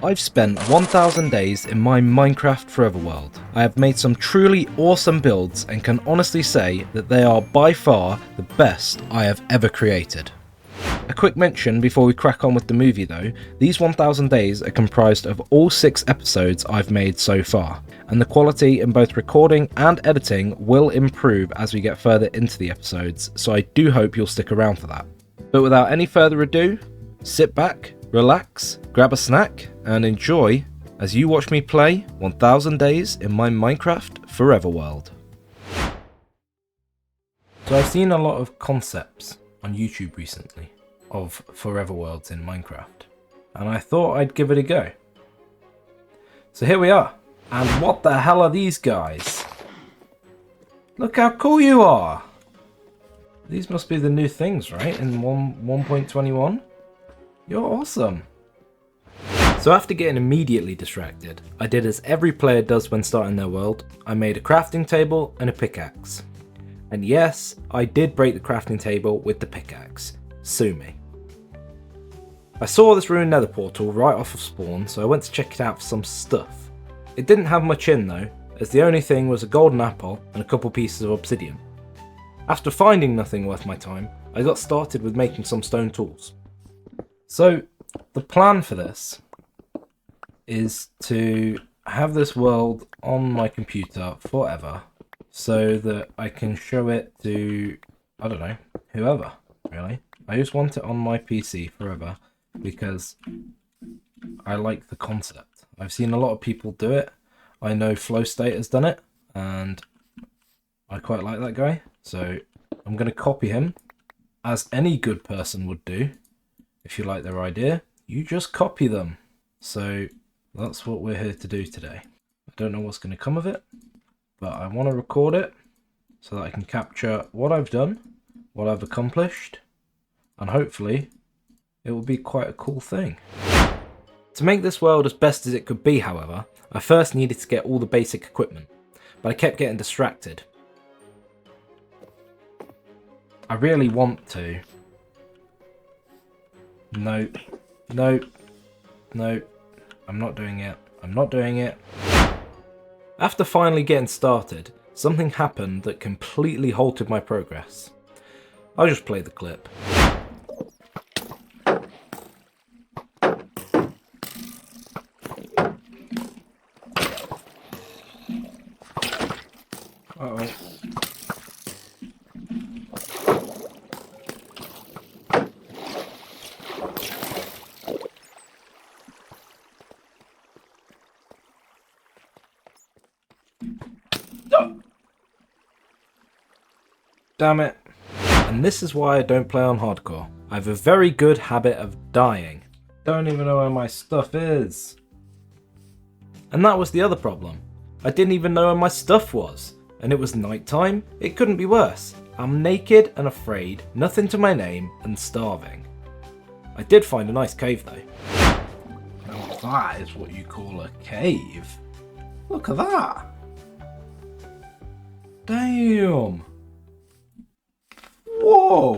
I've spent 1000 days in my Minecraft Forever world. I have made some truly awesome builds and can honestly say that they are by far the best I have ever created. A quick mention before we crack on with the movie though, these 1000 days are comprised of all 6 episodes I've made so far, and the quality in both recording and editing will improve as we get further into the episodes, so I do hope you'll stick around for that. But without any further ado, sit back, relax, grab a snack, and enjoy as you watch me play 1000 days in my Minecraft Forever world. So I've seen a lot of concepts on YouTube recently of forever worlds in Minecraft, and I thought I'd give it a go. So here we are, and what the hell are these guys? Look how cool you are! These must be the new things, right, in 1.21? You're awesome! So after getting immediately distracted, I did as every player does when starting their world. I made a crafting table and a pickaxe. And yes, I did break the crafting table with the pickaxe. Sue me. I saw this ruined nether portal right off of spawn, so I went to check it out for some stuff. It didn't have much in though, as the only thing was a golden apple and a couple pieces of obsidian. After finding nothing worth my time, I got started with making some stone tools. So, the plan for this is to have this world on my computer forever, so that I can show it to, I don't know, whoever, really. I just want it on my PC forever, because I like the concept. I've seen a lot of people do it. I know FlowState has done it, and I quite like that guy. So I'm going to copy him, as any good person would do. If you like their idea, you just copy them. So that's what we're here to do today. I don't know what's going to come of it, but I want to record it so that I can capture what I've done, what I've accomplished, and hopefully it will be quite a cool thing. To make this world as best as it could be, however, I first needed to get all the basic equipment, but I kept getting distracted. I really want to. Nope. Nope. Nope. I'm not doing it. I'm not doing it. After finally getting started, something happened that completely halted my progress. I'll just play the clip. Uh-oh. Damn it. And this is why I don't play on hardcore. I have a very good habit of dying. Don't even know where my stuff is. And that was the other problem. I didn't even know where my stuff was. And it was nighttime. It couldn't be worse. I'm naked and afraid, nothing to my name, and starving. I did find a nice cave though. Now that is what you call a cave. Look at that. Damn. Whoa!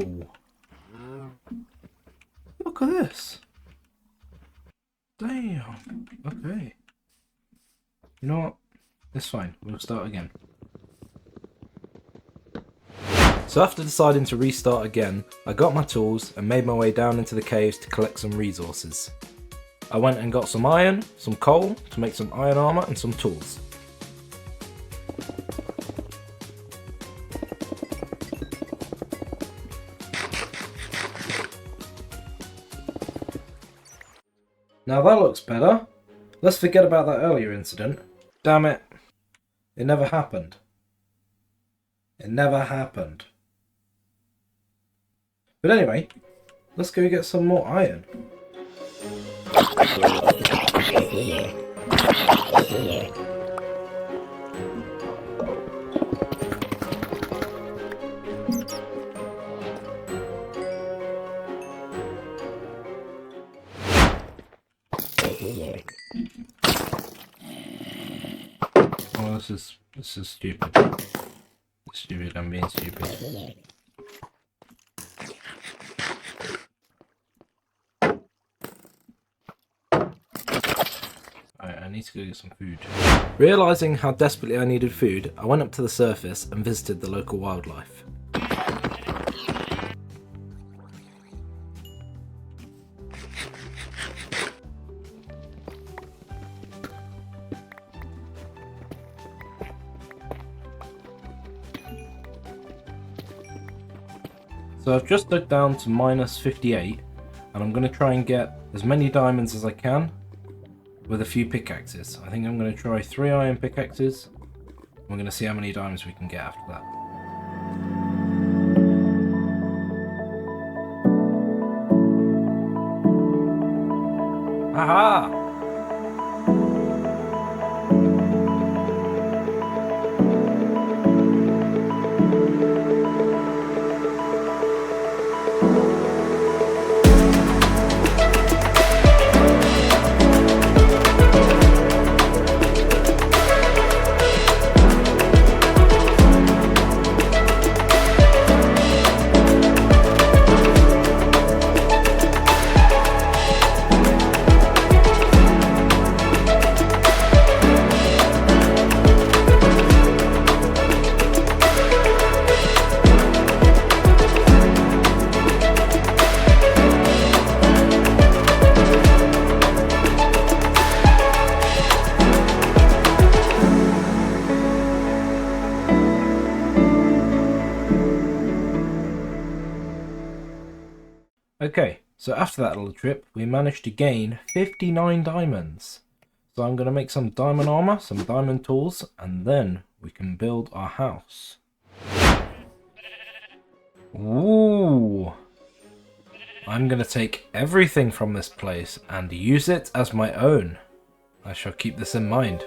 Look at this. Damn. Okay. You know what? It's fine. We'll start again. So after deciding to restart again, I got my tools and made my way down into the caves to collect some resources. I went and got some iron, some coal to make some iron armor and some tools. Now that looks better. Let's forget about that earlier incident. Damn it. It never happened. It never happened. But anyway, let's go get some more iron. Oh, this is stupid. Stupid, I'm being stupid. need to go get some food. Realising how desperately I needed food, I went up to the surface and visited the local wildlife. So I've just dug down to minus 58, and I'm going to try and get as many diamonds as I can with a few pickaxes. I think I'm going to try 3 iron pickaxes. We're going to see how many diamonds we can get after that. Aha! Okay, so after that little trip, we managed to gain 59 diamonds. So I'm going to make some diamond armor, some diamond tools, and then we can build our house. Ooh! I'm going to take everything from this place and use it as my own. I shall keep this in mind.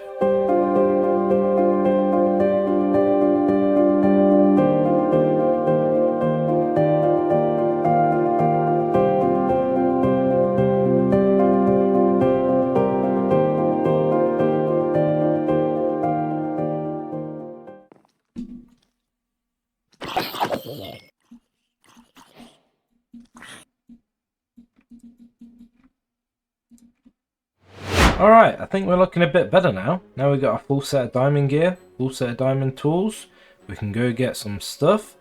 Alright, I think we're looking a bit better now. Now we've got a full set of diamond gear, full set of diamond tools. We can go get some stuff,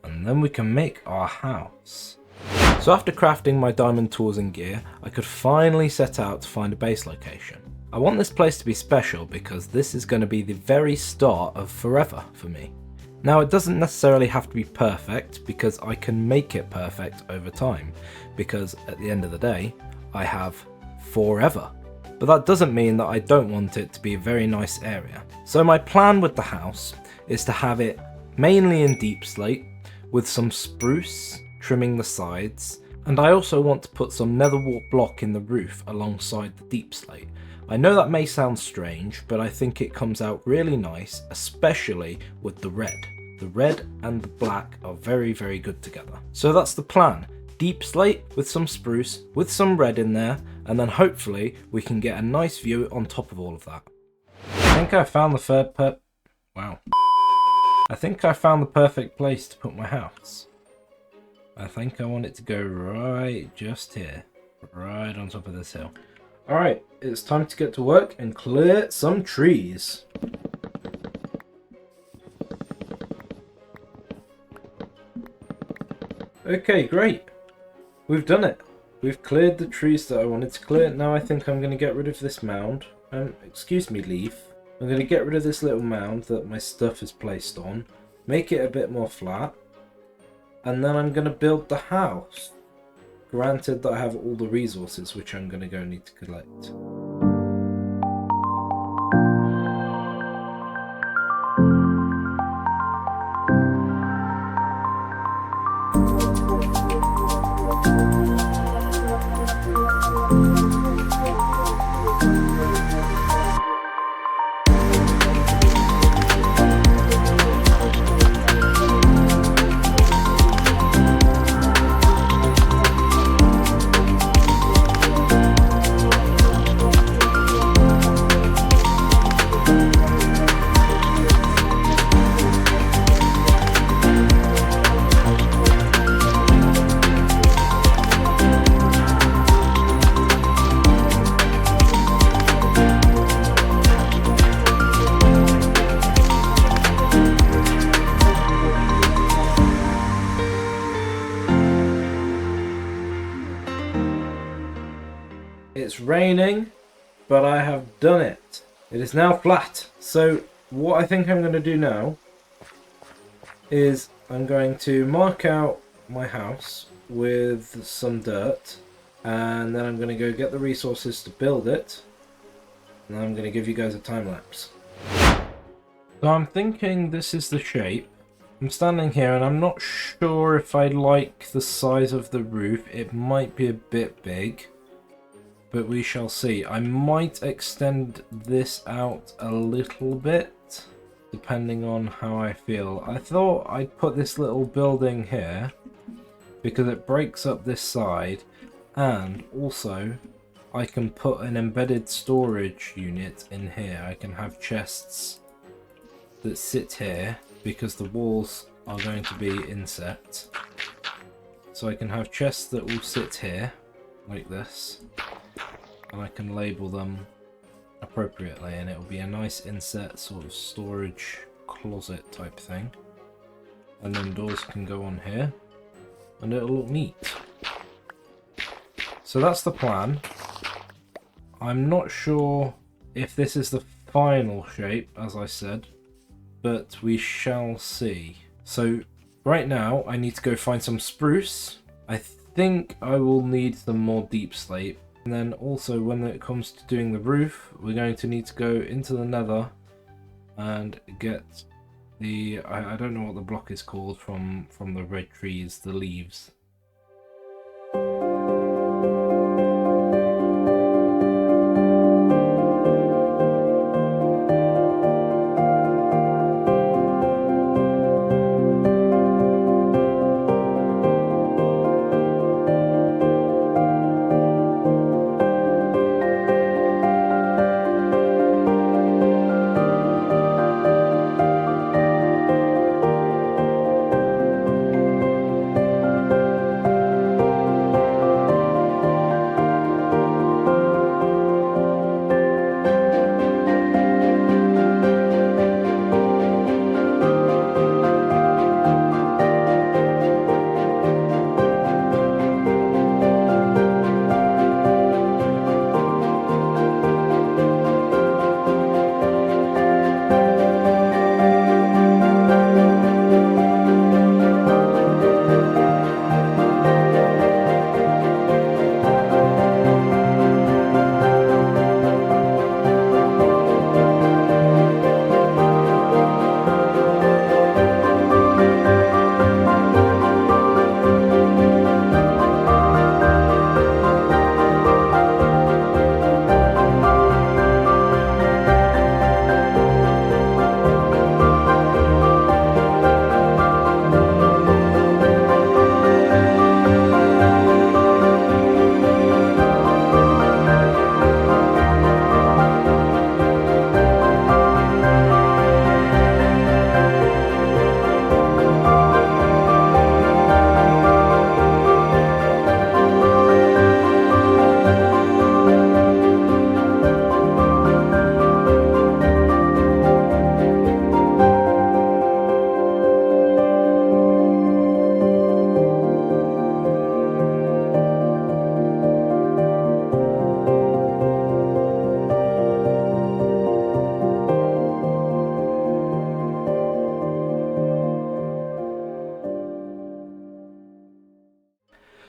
and then we can make our house. So after crafting my diamond tools and gear, I could finally set out to find a base location. I want this place to be special because this is going to be the very start of forever for me. Now it doesn't necessarily have to be perfect because I can make it perfect over time, because at the end of the day, I have forever. But that doesn't mean that I don't want it to be a very nice area. So my plan with the house is to have it mainly in deep slate with some spruce trimming the sides, and I also want to put some nether wart block in the roof alongside the deep slate. I know that may sound strange, but I think it comes out really nice, especially with the red. The red and the black are very, very good together. So that's the plan. Deep slate with some spruce, with some red in there, and then hopefully we can get a nice view on top of all of that. I think I found the I think I found the perfect place to put my house. I think I want it to go right just here, right on top of this hill. Alright, it's time to get to work and clear some trees. Okay, great. We've done it. We've cleared the trees that I wanted to clear. Now I think I'm going to get rid of this mound. Excuse me, leaf. I'm going to get rid of this little mound that my stuff is placed on. Make it a bit more flat. And then I'm going to build the house. Granted that I have all the resources which I'm going to go need to collect. It's raining, but I have done it. It is now flat. So what I think I'm going to do now is I'm going to mark out my house with some dirt, and then I'm going to go get the resources to build it, and I'm going to give you guys a time lapse. So I'm thinking this is the shape. I'm standing here and I'm not sure if I like the size of the roof. It might be a bit big, but we shall see. I might extend this out a little bit, depending on how I feel. I thought I'd put this little building here because it breaks up this side, and also I can put an embedded storage unit in here. I can have chests that sit here because the walls are going to be inset. So I can have chests that will sit here like this, and I can label them appropriately, and it will be a nice inset sort of storage closet type thing. And then doors can go on here and it'll look neat. So that's the plan. I'm not sure if this is the final shape, as I said, but we shall see. So right now I need to go find some spruce. I think I will need some more deep slate. And then also when it comes to doing the roof, we're going to need to go into the nether and get the, I don't know what the block is called from the red trees, the leaves.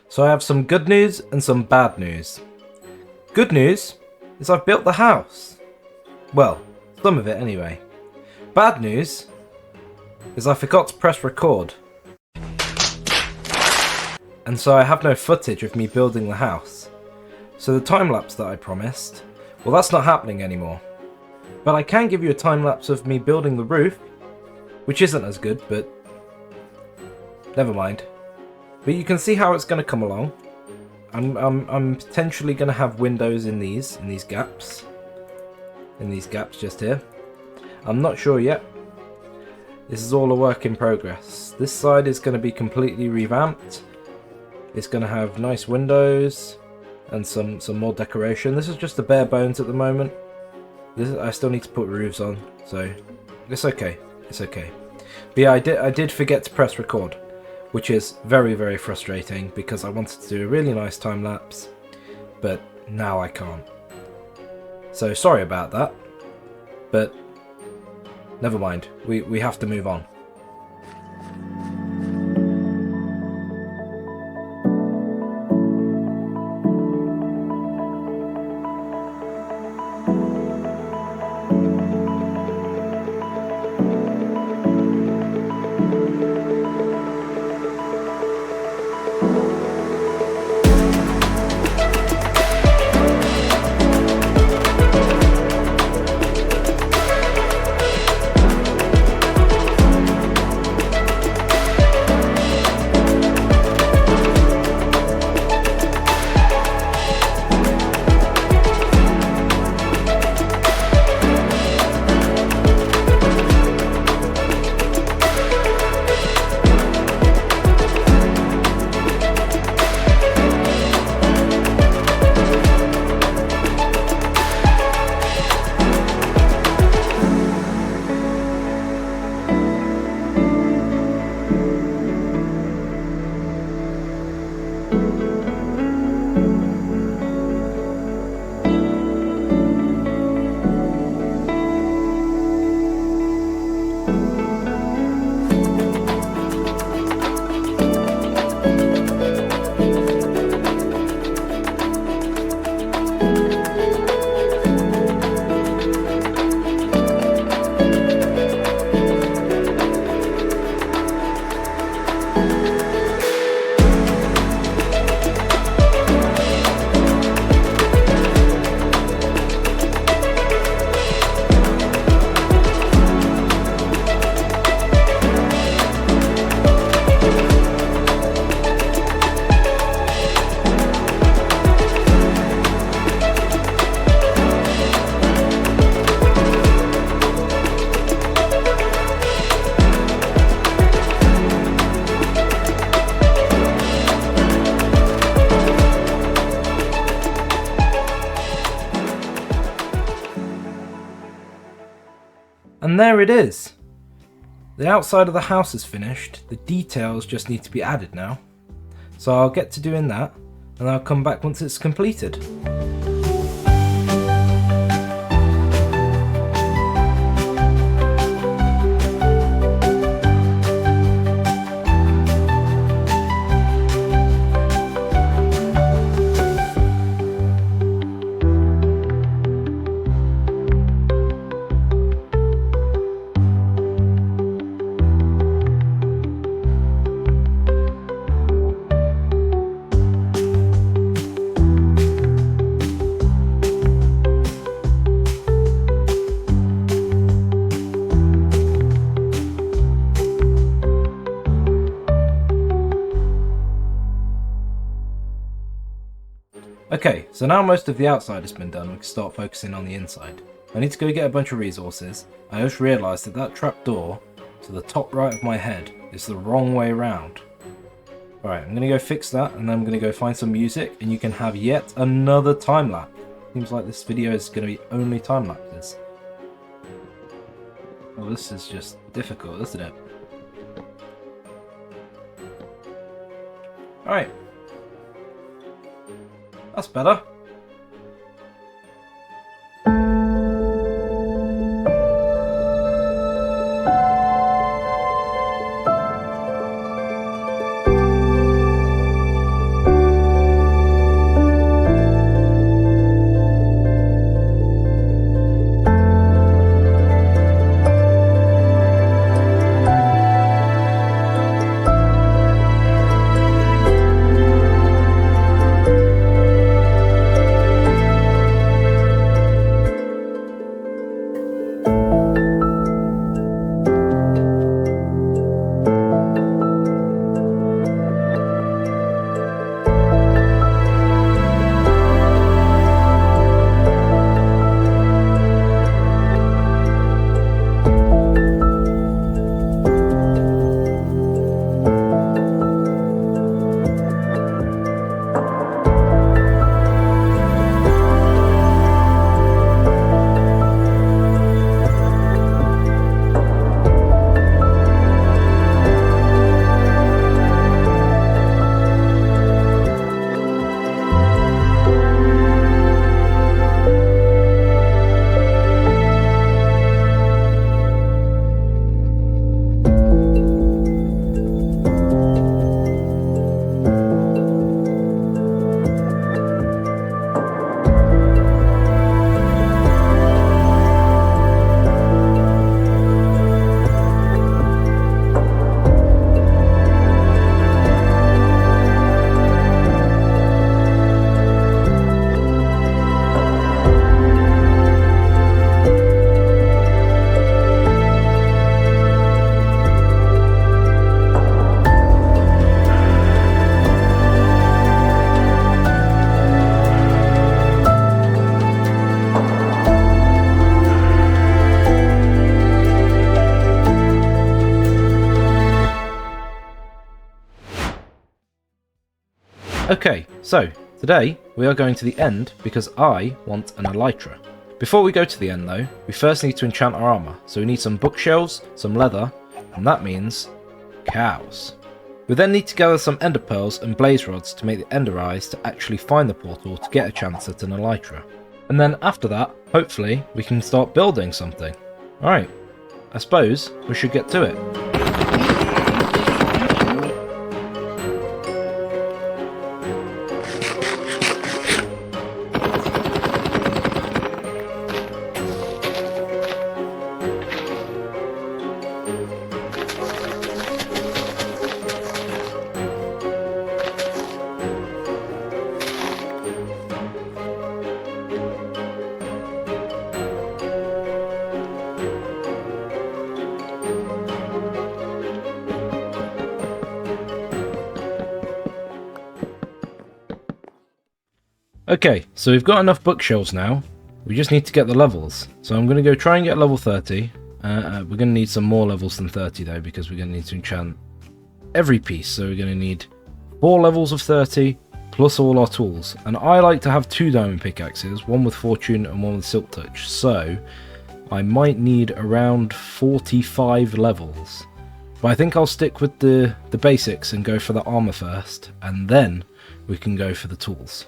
So I have some good news and some bad news. Good news is I've built the house. Well, some of it anyway. Bad news is I forgot to press record. And so I have no footage of me building the house. So the time lapse that I promised, well, that's not happening anymore. But I can give you a time lapse of me building the roof, which isn't as good, but never mind. But you can see how it's going to come along. I'm potentially going to have windows in these gaps. In these gaps just here. I'm not sure yet. This is all a work in progress. This side is going to be completely revamped. It's going to have nice windows and some more decoration. This is just the bare bones at the moment. I still need to put roofs on, so it's okay. It's okay. But yeah, I did forget to press record, which is very, very frustrating because I wanted to do a really nice time lapse, but now I can't. So sorry about that, but never mind, we have to move on. And there it is. The outside of the house is finished, the details just need to be added now. So I'll get to doing that, and I'll come back once it's completed. Okay, so now most of the outside has been done, we can start focusing on the inside. I need to go get a bunch of resources. I just realised that that trapdoor to the top right of my head is the wrong way round. Alright, I'm going to go fix that, and then I'm going to go find some music, and you can have yet another time lapse. Seems like this video is going to be only time lapses. Oh, this is just difficult, isn't it? Alright. That's better. Okay, so today we are going to the end because I want an elytra. Before we go to the end though, we first need to enchant our armour, so we need some bookshelves, some leather, and that means cows. We then need to gather some ender pearls and blaze rods to make the ender eyes to actually find the portal to get a chance at an elytra. And then after that, hopefully, we can start building something. Alright, I suppose we should get to it. Okay, so we've got enough bookshelves now. We just need to get the levels. So I'm going to go try and get level 30. We're going to need some more levels than 30 though, because we're going to need to enchant every piece. So we're going to need 4 levels of 30 plus all our tools. And I like to have 2 diamond pickaxes, one with fortune and one with silk touch. So I might need around 45 levels. But I think I'll stick with the basics and go for the armor first, and then we can go for the tools.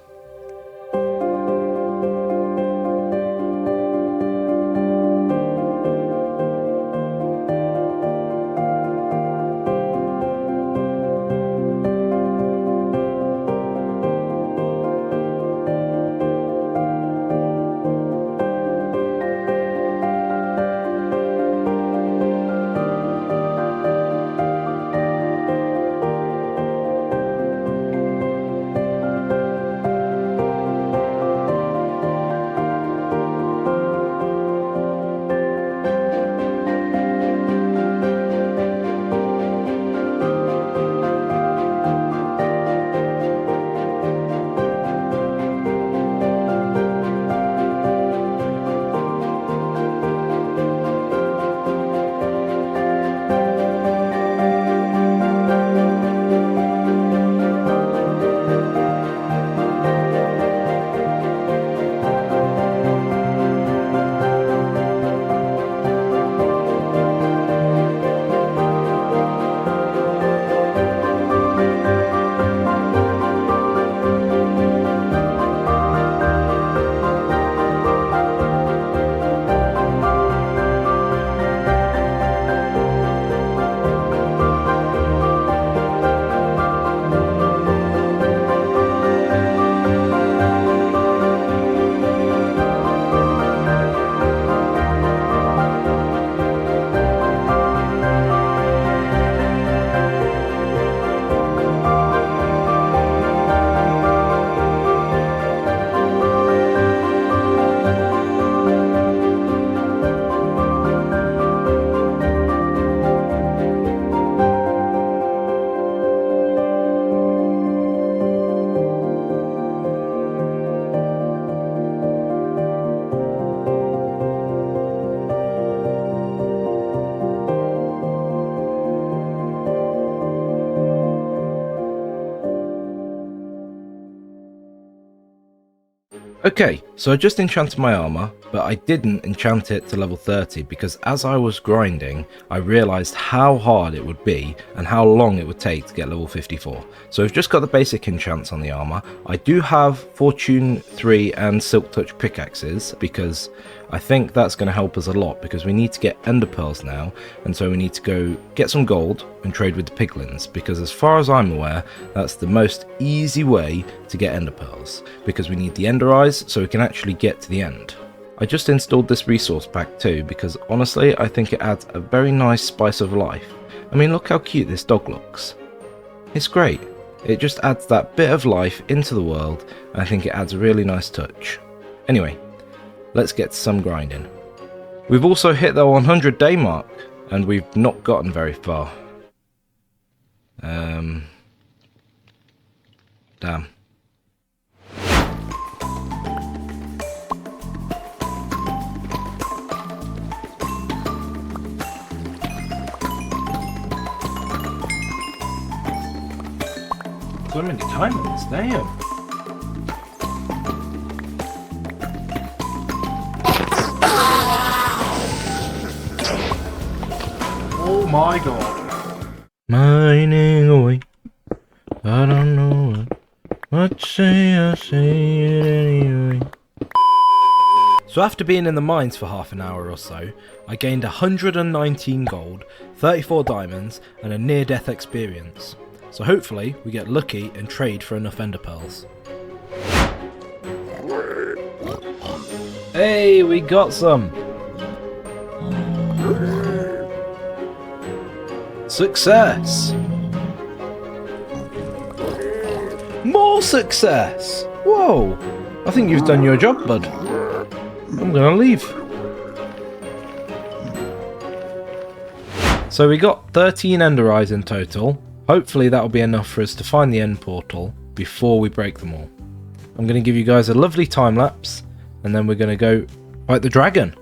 Okay, so I just enchanted my armor, but I didn't enchant it to level 30 because as I was grinding, I realized how hard it would be and how long it would take to get level 54. So I've just got the basic enchants on the armor. I do have Fortune 3 and Silk Touch pickaxes because I think that's going to help us a lot because we need to get ender pearls now, and so we need to go get some gold and trade with the piglins because as far as I'm aware, that's the most easy way to get ender pearls because we need the ender eyes so we can actually get to the end. I just installed this resource pack too because honestly I think it adds a very nice spice of life. I mean, look how cute this dog looks. It's great. It just adds that bit of life into the world and I think it adds a really nice touch. Anyway, let's get to some grinding. We've also hit the 100 day mark and we've not gotten very far. Damn. so many diamonds, damn. Oh my god. Mining away. I don't know what to say, I say it anyway. So after being in the mines for half an hour or so, I gained 119 gold, 34 diamonds, and a near-death experience. So hopefully we get lucky and trade for enough ender pearls. Hey, we got some! Success! More success! Whoa! I think you've done your job, bud. I'm gonna leave. So we got 13 ender eyes in total. Hopefully that'll be enough for us to find the end portal before we break them all. I'm gonna give you guys a lovely time lapse and then we're gonna go fight the dragon.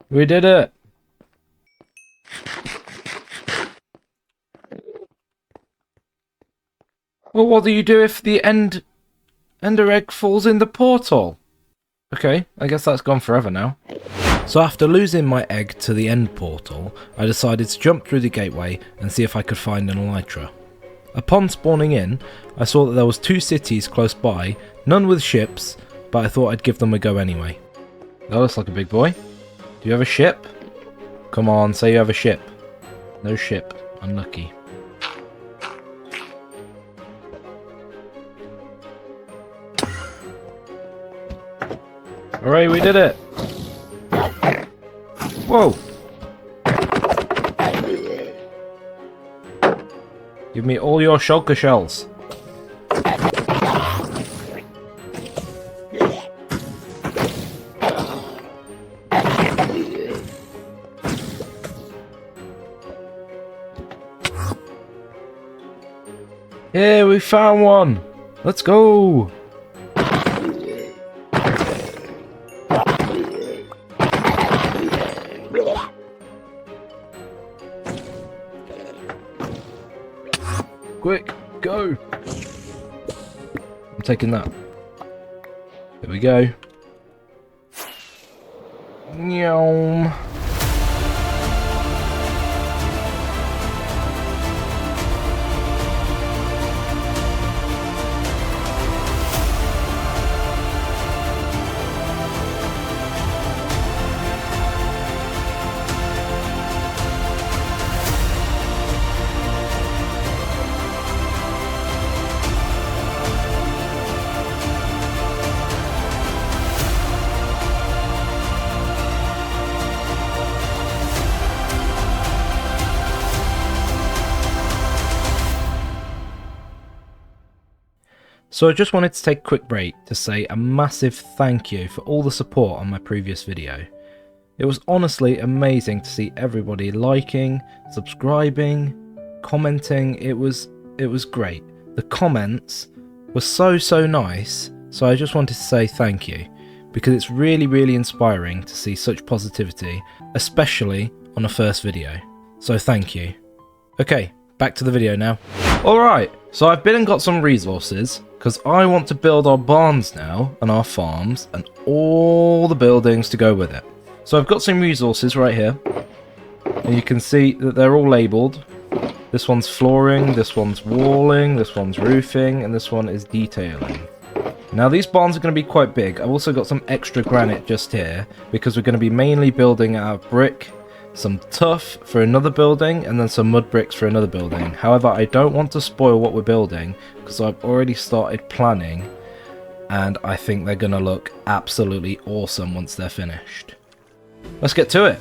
We did it! Well, what do you do if the ender egg falls in the portal? Okay, I guess that's gone forever now. So after losing my egg to the end portal, I decided to jump through the gateway and see if I could find an elytra. Upon spawning in, I saw that there was 2 cities close by, none with ships, but I thought I'd give them a go anyway. That looks like a big boy. Do you have a ship? Come on, say you have a ship. No ship. Unlucky. Alright, we did it! Whoa! Give me all your shulker shells. Yeah, we found one! Let's go! Quick! go. I'm taking that. Here we go. Nyom. So I just wanted to take a quick break to say a massive thank you for all the support on my previous video. It was honestly amazing to see everybody liking, subscribing, commenting. It was great. The comments were so nice, so I just wanted to say thank you, because it's really inspiring to see such positivity, especially on a first video. So thank you. Okay, back to the video now. Alright, so I've been and got some resources, because I want to build our barns now, and our farms, and all the buildings to go with it. So I've got some resources right here, and you can see that they're all labelled. This one's flooring, this one's walling, this one's roofing, and this one is detailing. Now these barns are going to be quite big. I've also got some extra granite just here, because we're going to be mainly building out of brick, some tuff for another building, and then some mud bricks for another building. However, I don't want to spoil what we're building, because I've already started planning, and I think they're going to look absolutely awesome once they're finished. Let's get to it!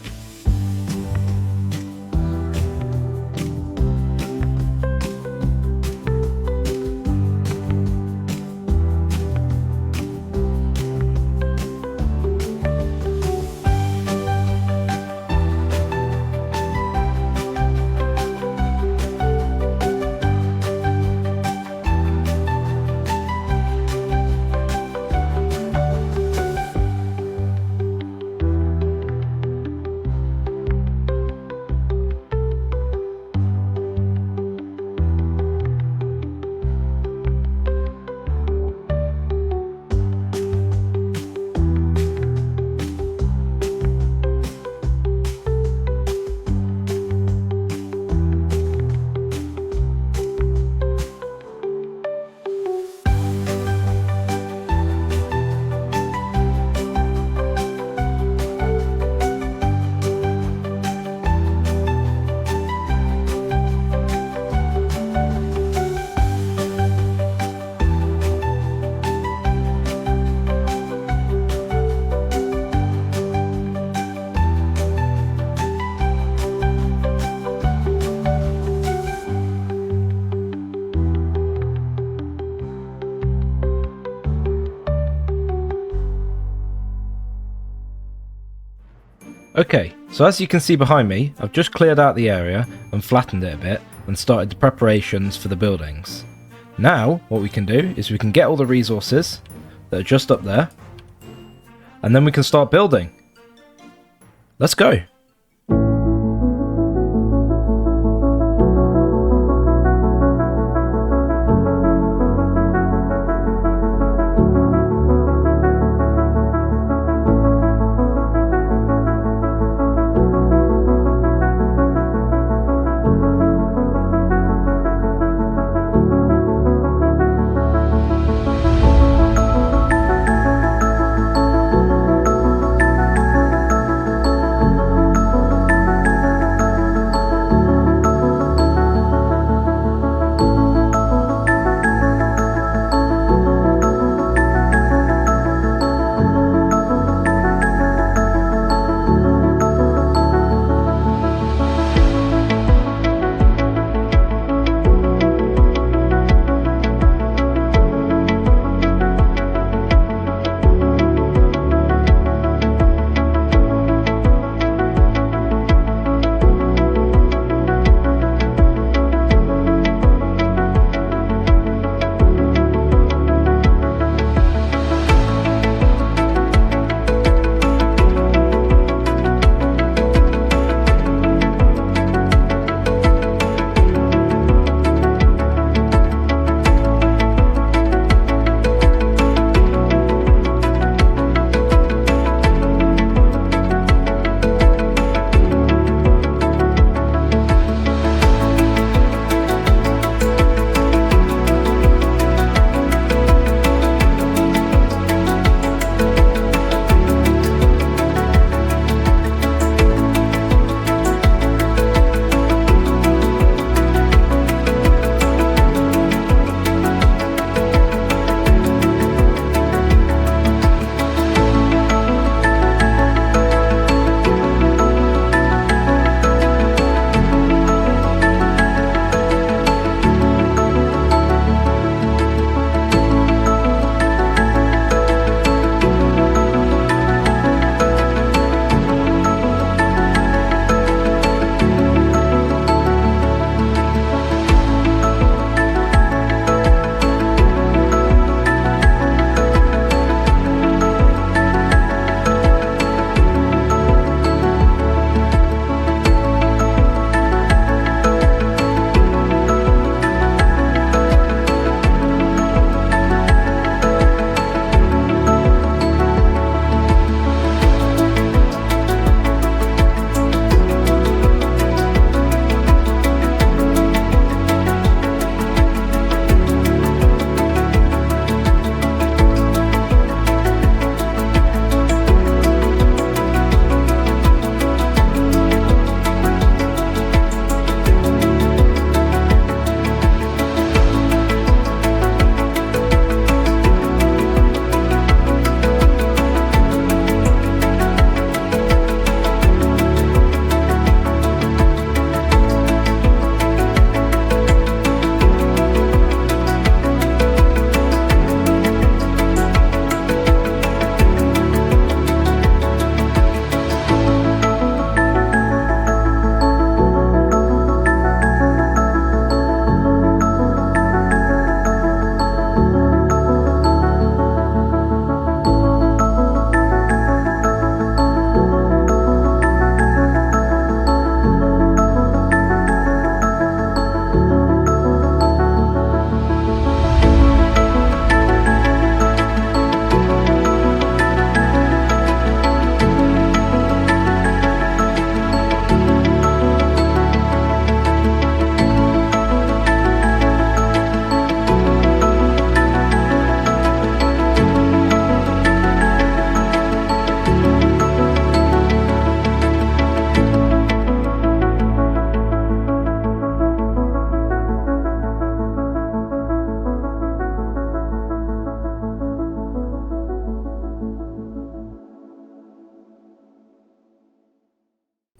Okay, so as you can see behind me, I've just cleared out the area and flattened it a bit and started the preparations for the buildings. Now, what we can do is we can get all the resources that are just up there, and then we can start building. Let's go!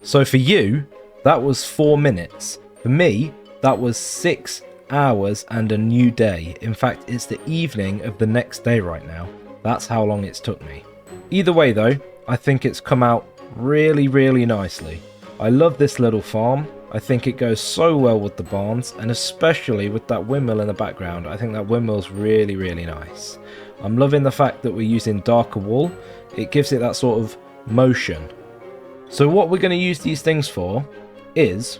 So for you, that was 4 minutes. For me, that was 6 hours and a new day. In fact, it's the evening of the next day right now. That's how long it's took me. Either way though, I think it's come out really, really nicely. I love this little farm. I think it goes so well with the barns, and especially with that windmill in the background. I think that windmill's really, really nice. I'm loving the fact that we're using darker wool. It gives it that sort of motion. So what we're going to use these things for is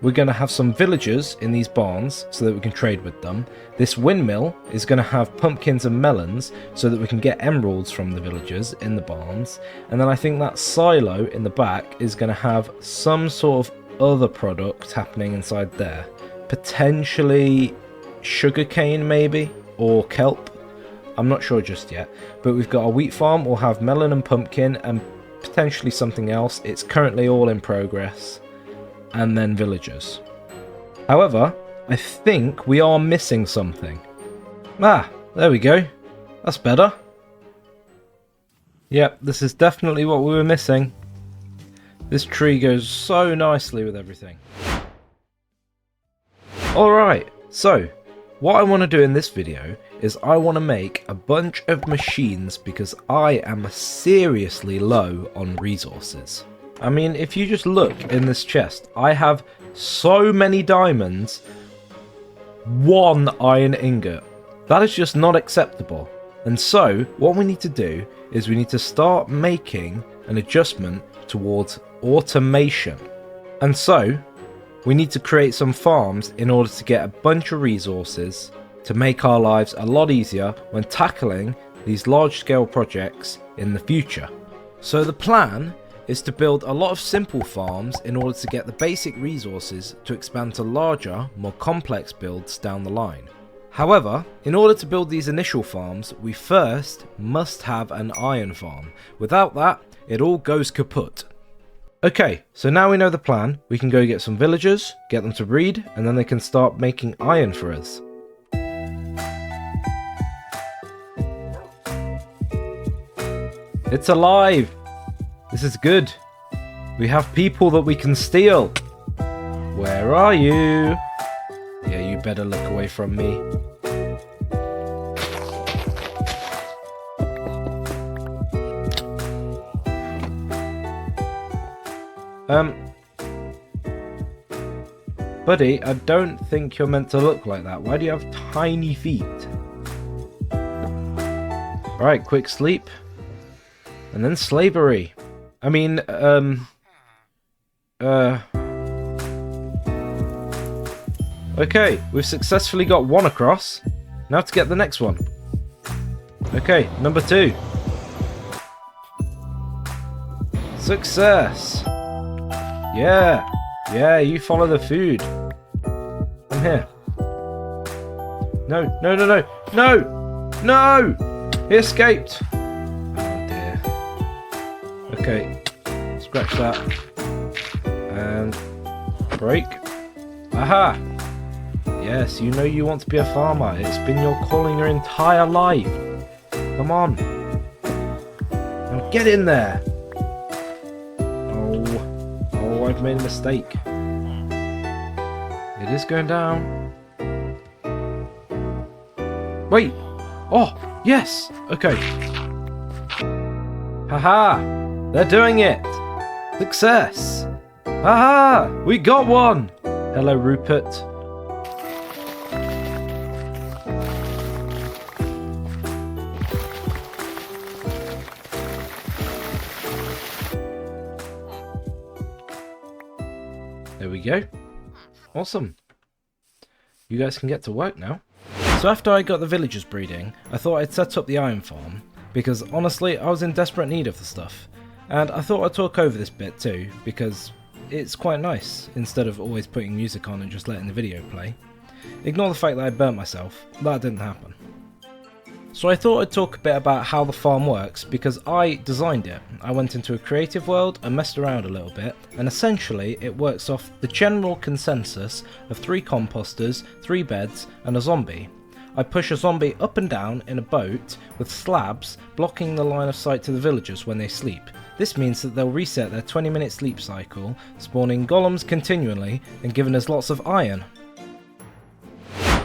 we're going to have some villagers in these barns so that we can trade with them. This windmill is going to have pumpkins and melons so that we can get emeralds from the villagers in the barns. And then I think that silo in the back is going to have some sort of other product happening inside there. Potentially sugarcane maybe, or kelp. I'm not sure just yet. But we've got a wheat farm, we'll have melon and pumpkin and potentially something else. It's currently all in progress. And then villagers. However, I think we are missing something. Ah, there we go. That's better. Yep, this is definitely what we were missing. This tree goes so nicely with everything. Alright, so what I want to do in this video is I want to make a bunch of machines because I am seriously low on resources. I mean, if you just look in this chest, I have so many diamonds, 1 iron ingot. That is just not acceptable. And so, what we need to do is we need to start making an adjustment towards automation. And so, we need to create some farms in order to get a bunch of resources to make our lives a lot easier when tackling these large-scale projects in the future. So the plan is to build a lot of simple farms in order to get the basic resources to expand to larger, more complex builds down the line. However, in order to build these initial farms, we first must have an iron farm. Without that, it all goes kaput. Okay, so now we know the plan, we can go get some villagers, get them to breed, and then they can start making iron for us. It's alive! This is good. We have people that we can steal. Where are you? Yeah, you better look away from me. Buddy, I don't think you're meant to look like that. Why do you have tiny feet? Right, quick sleep. And then slavery. I mean, okay, we've successfully got 1 across. Now to get the next one. Okay, number 2. Success! Yeah! Yeah, you follow the food. I'm here. No, no, no, no! No! No! He escaped! Oh dear. Okay, scratch that. And break. Aha! Yes, you know you want to be a farmer. It's been your calling your entire life. Come on. Now get in there. Oh, I've made a mistake. It is going down. Wait. Oh, yes. Okay. Haha. They're doing it. Success. Haha. We got one. Hello, Rupert. There we go. Awesome. You guys can get to work now. So after I got the villagers breeding, I thought I'd set up the iron farm, because honestly I was in desperate need of the stuff. And I thought I'd talk over this bit too, because it's quite nice, instead of always putting music on and just letting the video play. Ignore the fact that I burnt myself, that didn't happen. So I thought I'd talk a bit about how the farm works, because I designed it. I went into a creative world and messed around a little bit, and essentially it works off the general consensus of 3 composters, 3 beds and a zombie. I push a zombie up and down in a boat with slabs blocking the line of sight to the villagers when they sleep. This means that they'll reset their 20-minute sleep cycle, spawning golems continually and giving us lots of iron.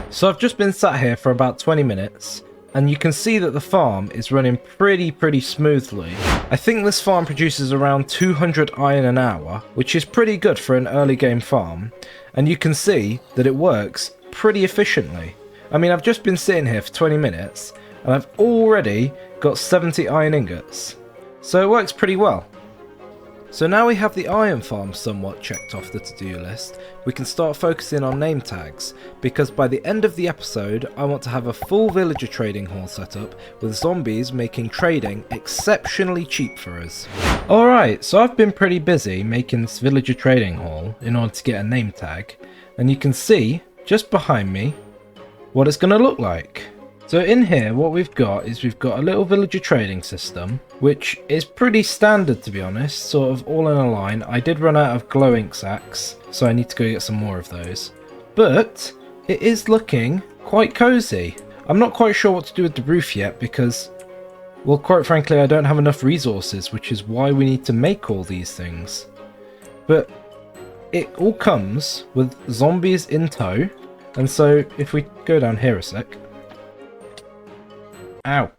So I've just been sat here for about 20 minutes, and you can see that the farm is running pretty smoothly. I think this farm produces around 200 iron an hour, which is pretty good for an early game farm, and you can see that it works pretty efficiently. I mean, I've just been sitting here for 20 minutes, and I've already got 70 iron ingots. So it works pretty well. So now we have the iron farm somewhat checked off the to-do list, we can start focusing on name tags, because by the end of the episode I want to have a full villager trading hall set up with zombies making trading exceptionally cheap for us. Alright, so I've been pretty busy making this villager trading hall in order to get a name tag, and you can see just behind me what it's going to look like. So in here what we've got is we've got a little villager trading system, which is pretty standard to be honest, sort of all in a line. I did run out of glow ink sacks, so I need to go get some more of those. But it is looking quite cozy. I'm not quite sure what to do with the roof yet because, well, quite frankly I don't have enough resources, which is why we need to make all these things. But it all comes with zombies in tow, and so if we go down here a sec. Ow.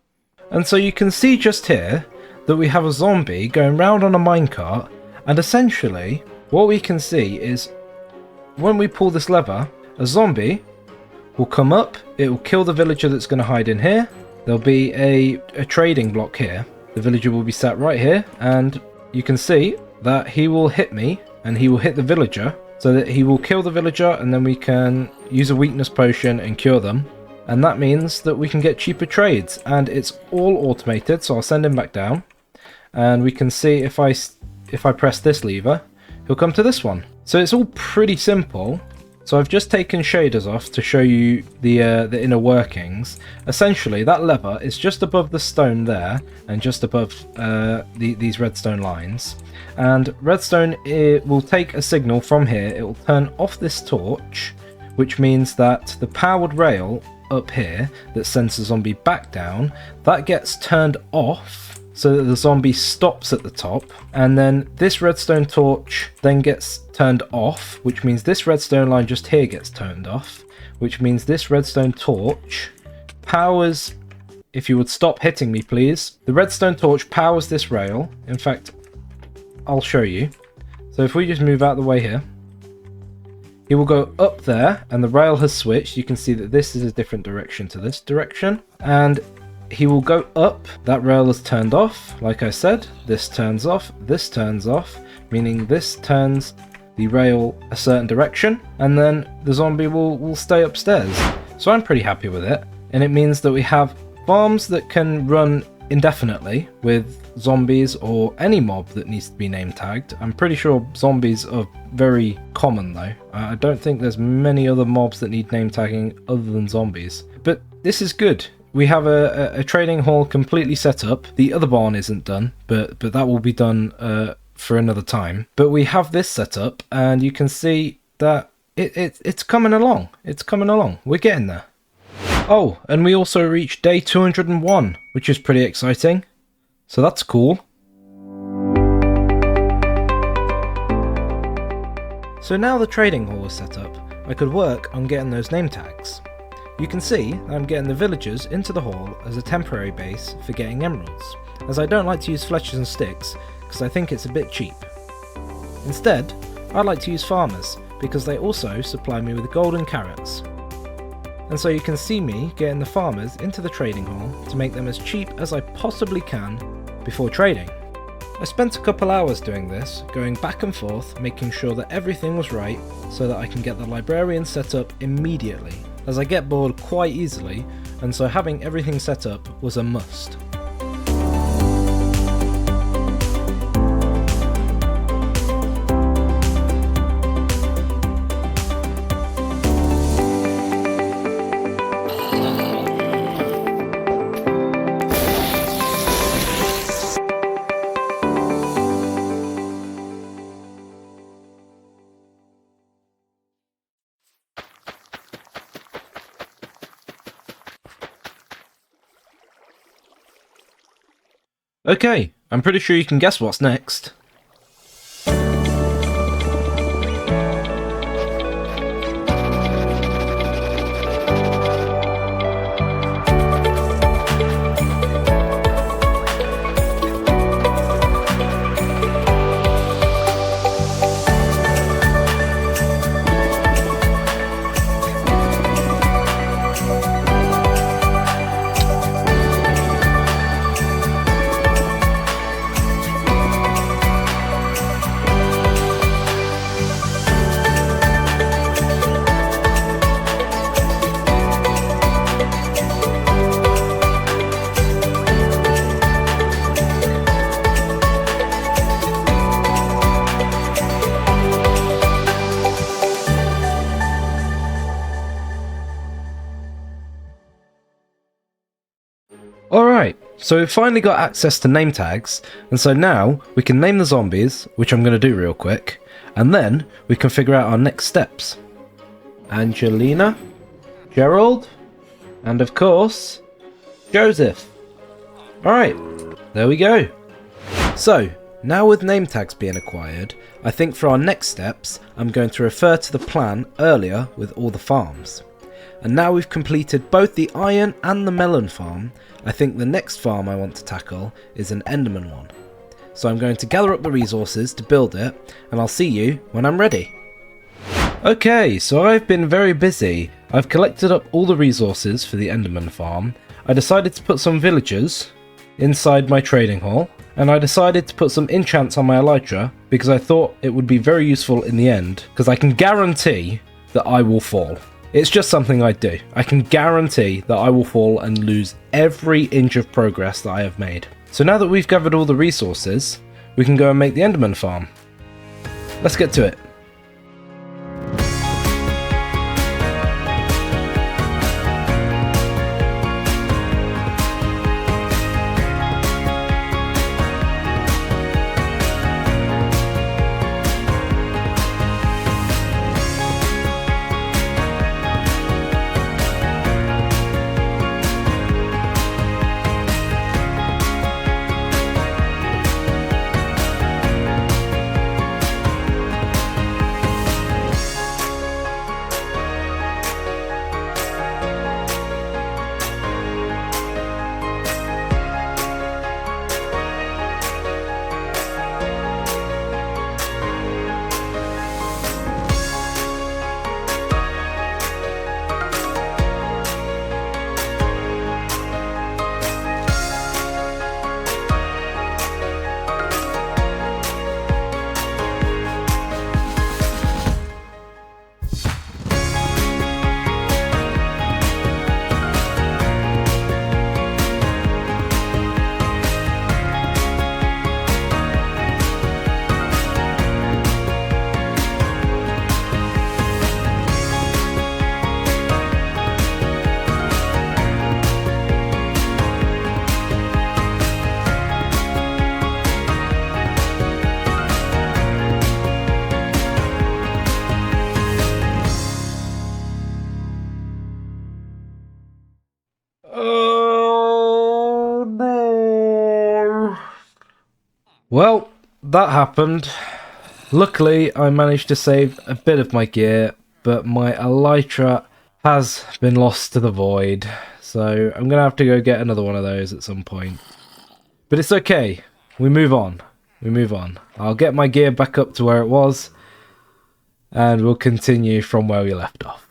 And so you can see just here that we have a zombie going round on a minecart, and essentially what we can see is when we pull this lever, a zombie will come up, it will kill the villager that's going to hide in here, there'll be a trading block here, the villager will be sat right here, and you can see that he will hit me and he will hit the villager, so that he will kill the villager and then we can use a weakness potion and cure them. And that means that we can get cheaper trades, and it's all automated, so I'll send him back down, and we can see if I press this lever, he'll come to this one. So it's all pretty simple. So I've just taken shaders off to show you the inner workings. Essentially that lever is just above the stone there, and just above these redstone lines, and redstone, it will take a signal from here, it will turn off this torch, which means that the powered rail up here that sends the zombie back down, that gets turned off so that the zombie stops at the top, and then this redstone torch then gets turned off, which means this redstone line just here gets turned off, which means this redstone torch powers, if you would stop hitting me please, the redstone torch powers this rail. In fact, I'll show you. So if we just move out the way here, he will go up there, and the rail has switched. You can see that this is a different direction to this direction, and he will go up. That rail is turned off, like I said. This turns off, meaning this turns the rail a certain direction, and then the zombie will stay upstairs. So I'm pretty happy with it, and it means that we have farms that can run indefinitely with zombies or any mob that needs to be name tagged. I'm pretty sure zombies are very common though. I don't think there's many other mobs that need name tagging other than zombies. But this is good. We have a trading hall completely set up. The other barn isn't done, but that will be done for another time. But we have this set up, and you can see that it's coming along. It's coming along. We're getting there. Oh, and we also reached day 201, which is pretty exciting. So that's cool. So now the trading hall is set up, I could work on getting those name tags. You can see that I'm getting the villagers into the hall as a temporary base for getting emeralds, as I don't like to use fletchers and sticks because I think it's a bit cheap. Instead, I'd like to use farmers because they also supply me with golden carrots. And so you can see me getting the farmers into the trading hall to make them as cheap as I possibly can before trading. I spent a couple hours doing this, going back and forth, making sure that everything was right so that I can get the librarian set up immediately, as I get bored quite easily, and so having everything set up was a must. Okay, I'm pretty sure you can guess what's next. Alright, so we've finally got access to name tags, and so now we can name the zombies, which I'm going to do real quick, and then we can figure out our next steps. Angelina, Gerald, and of course, Joseph. Alright, there we go. So, now with name tags being acquired, I think for our next steps, I'm going to refer to the plan earlier with all the farms. And now we've completed both the iron and the melon farm, I think the next farm I want to tackle is an Enderman one. So I'm going to gather up the resources to build it, and I'll see you when I'm ready. Okay, so I've been very busy. I've collected up all the resources for the Enderman farm. I decided to put some villagers inside my trading hall, and I decided to put some enchants on my elytra because I thought it would be very useful in the end, because I can guarantee that I will fall. It's just something I do. I can guarantee that I will fall and lose every inch of progress that I have made. So now that we've gathered all the resources, we can go and make the Enderman farm. Let's get to it. Oh no. Well, that happened. Luckily, I managed to save a bit of my gear, but my elytra has been lost to the void. So I'm going to have to go get another one of those at some point. But it's okay. We move on. We move on. I'll get my gear back up to where it was, and we'll continue from where we left off.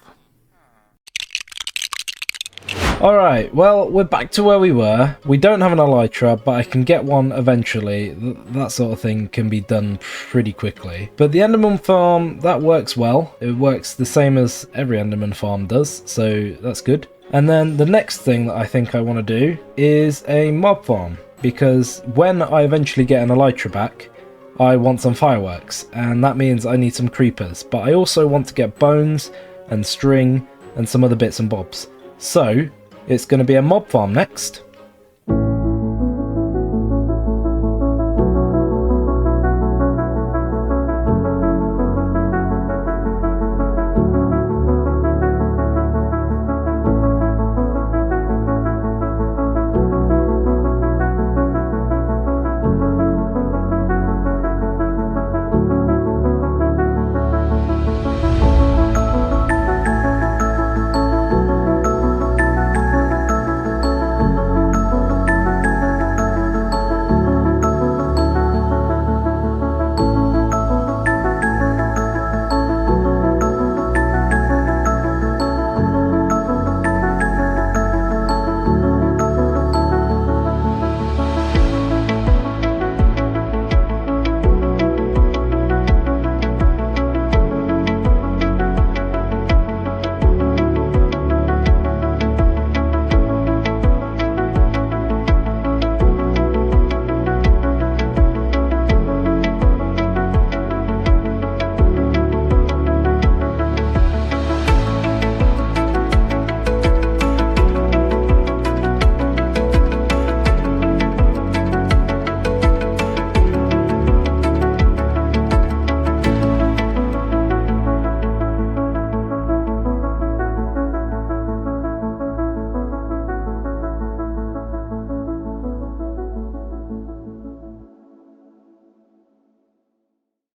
Alright, well, we're back to where we were. We don't have an elytra, but I can get one eventually. That sort of thing can be done pretty quickly. But the Enderman farm, that works well. It works the same as every Enderman farm does, so that's good. And then the next thing that I think I want to do is a mob farm, because when I eventually get an elytra back, I want some fireworks, and that means I need some creepers. But I also want to get bones and string and some other bits and bobs. So it's going to be a mob farm next.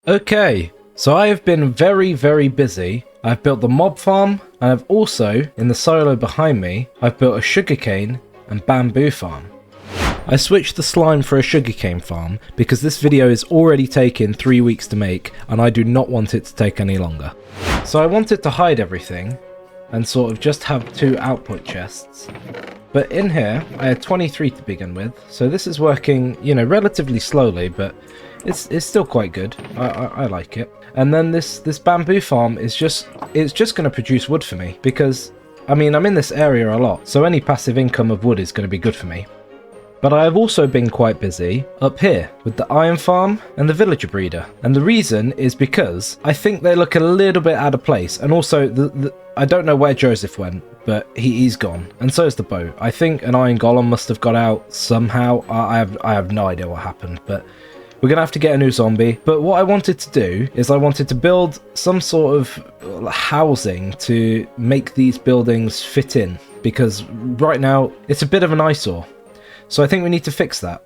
Okay, so I have been very, very busy. I've built the mob farm, and I've also, in the silo behind me, I've built a sugarcane and bamboo farm. I switched the slime for a sugarcane farm because this video is already taking 3 weeks to make and I do not want it to take any longer. So I wanted to hide everything and sort of just have 2 output chests. But in here, I had 23 to begin with, so this is working, you know, relatively slowly, but it's still quite good. I like it. And then this bamboo farm is just going to produce wood for me because, I mean, I'm in this area a lot, so any passive income of wood is going to be good for me. But I have also been quite busy up here with the iron farm and the villager breeder. And the reason is because I think they look a little bit out of place. And also, I don't know where Joseph went, but he's gone. And so is the boat. I think an iron golem must have got out somehow. I have no idea what happened, but we're going to have to get a new zombie. But what I wanted to do is I wanted to build some sort of housing to make these buildings fit in. Because right now, it's a bit of an eyesore. So I think we need to fix that.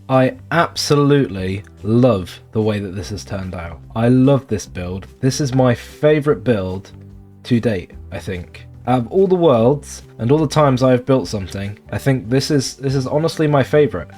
I absolutely love the way that this has turned out. I love this build. This is my favourite build to date, I think. Out of all the worlds and all the times I've built something, I think this is honestly my favourite.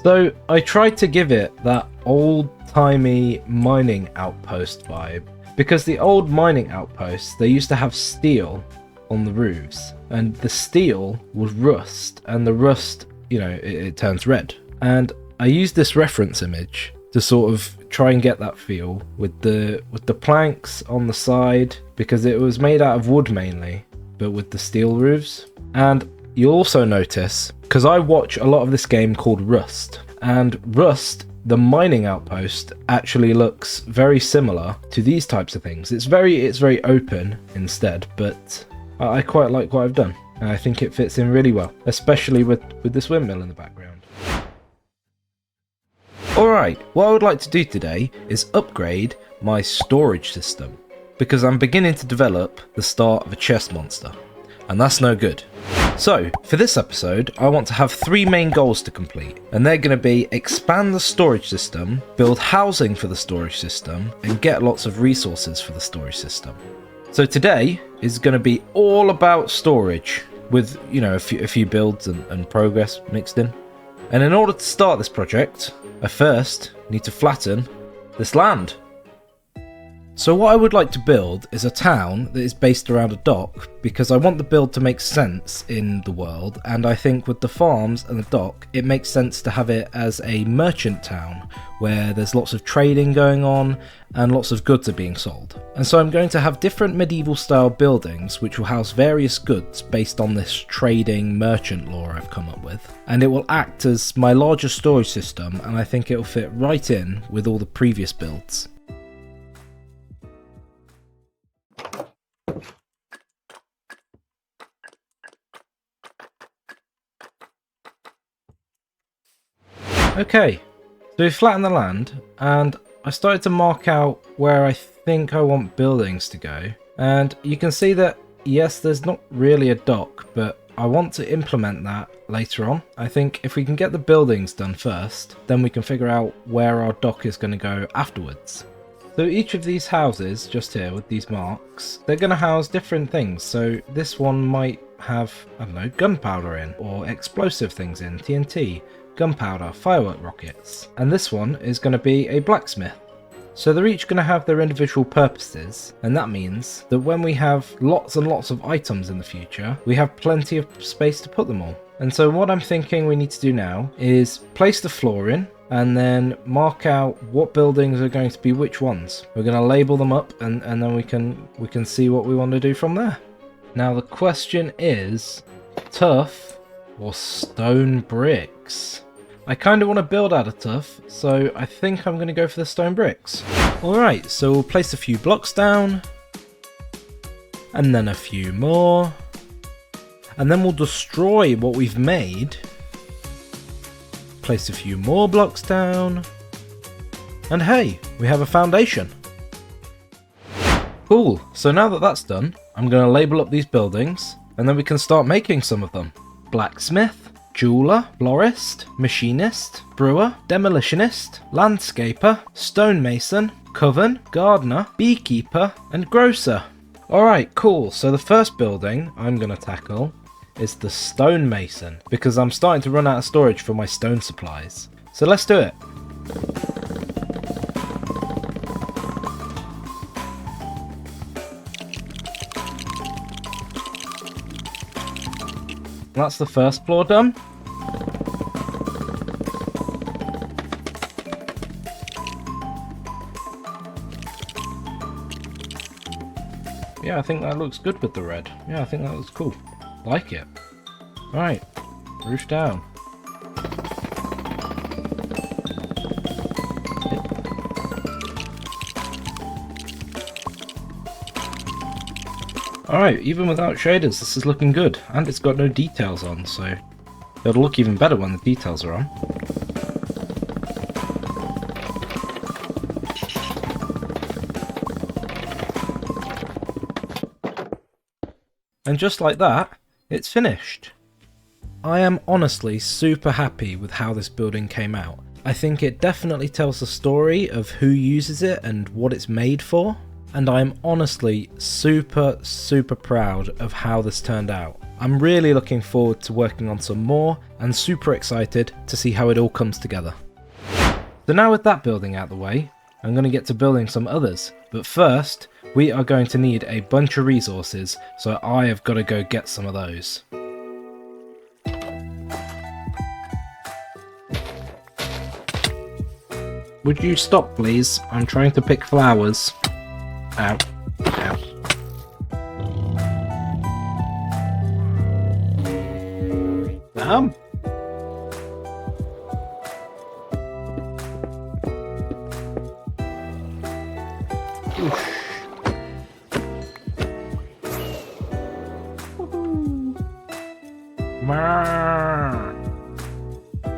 So I tried to give it that old-timey mining outpost vibe, because the old mining outposts, they used to have steel on the roofs, and the steel was rust, and the rust, you know, it turns red. And I used this reference image to sort of try and get that feel with the planks on the side, because it was made out of wood mainly, but with the steel roofs. And you'll also notice, because I watch a lot of this game called Rust, and Rust, the mining outpost, actually looks very similar to these types of things. It's very open instead, but I quite like what I've done, and I think it fits in really well, especially with this windmill in the background. Alright, what I would like to do today is upgrade my storage system, because I'm beginning to develop the start of a chest monster, and that's no good. So, for this episode, I want to have 3 main goals to complete, and they're going to be expand the storage system, build housing for the storage system, and get lots of resources for the storage system. So today, is going to be all about storage with, you know, a few builds and progress mixed in. And in order to start this project, I first need to flatten this land. So what I would like to build is a town that is based around a dock, because I want the build to make sense in the world, and I think with the farms and the dock it makes sense to have it as a merchant town where there's lots of trading going on and lots of goods are being sold. And so I'm going to have different medieval style buildings which will house various goods based on this trading merchant lore I've come up with, and it will act as my larger storage system, and I think it will fit right in with all the previous builds. Okay, so we flattened the land, and I started to mark out where I think I want buildings to go. And you can see that, yes, there's not really a dock, but I want to implement that later on. I think if we can get the buildings done first, then we can figure out where our dock is going to go afterwards. So each of these houses, just here with these marks, they're going to house different things. So this one might have, I don't know, gunpowder in, or explosive things in, TNT, gunpowder, firework rockets. And this one is going to be a blacksmith. So they're each going to have their individual purposes, and that means that when we have lots and lots of items in the future, we have plenty of space to put them all. And so what I'm thinking we need to do now is place the floor in, and then mark out what buildings are going to be which ones. We're going to label them up, and then we can see what we want to do from there. Now the question is, tough or stone bricks? I kind of want to build out of tuff, so I think I'm going to go for the stone bricks. Alright, so we'll place a few blocks down, and then a few more, and then we'll destroy what we've made, place a few more blocks down, and hey, we have a foundation. Cool, so now that that's done, I'm going to label up these buildings, and then we can start making some of them. Blacksmith, jeweler, florist, machinist, brewer, demolitionist, landscaper, stonemason, coven, gardener, beekeeper, and grocer. Alright, cool. So the first building I'm going to tackle is the stonemason, because I'm starting to run out of storage for my stone supplies. So let's do it. That's the first floor done. Yeah, I think that looks good with the red. Yeah, I think that looks cool. Like it. Right, roof down. Alright, even without shaders, this is looking good, and it's got no details on, so it'll look even better when the details are on. And just like that, it's finished. I am honestly super happy with how this building came out. I think it definitely tells the story of who uses it and what it's made for. And I'm honestly super proud of how this turned out. I'm really looking forward to working on some more, and super excited to see how it all comes together. So now with that building out the way, I'm going to get to building some others. But first, we are going to need a bunch of resources, so I have got to go get some of those. Would you stop please? I'm trying to pick flowers. Ow. Ow. Damn.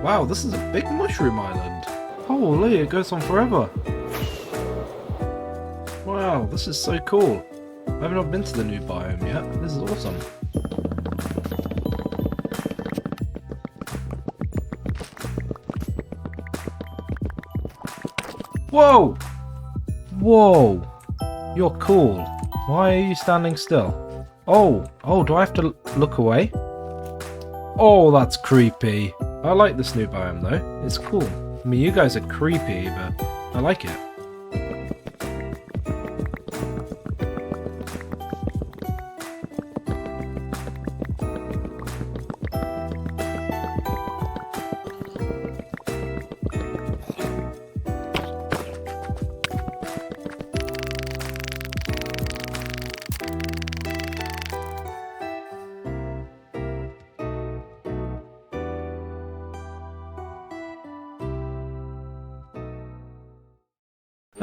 Wow, this is a big mushroom island. Holy, it goes on forever. Wow, this is so cool. I've not been to the new biome yet. This is awesome. Whoa! Whoa! You're cool. Why are you standing still? Oh, do I have to look away? Oh, that's creepy. I like this new biome though. It's cool. I mean, you guys are creepy, but I like it.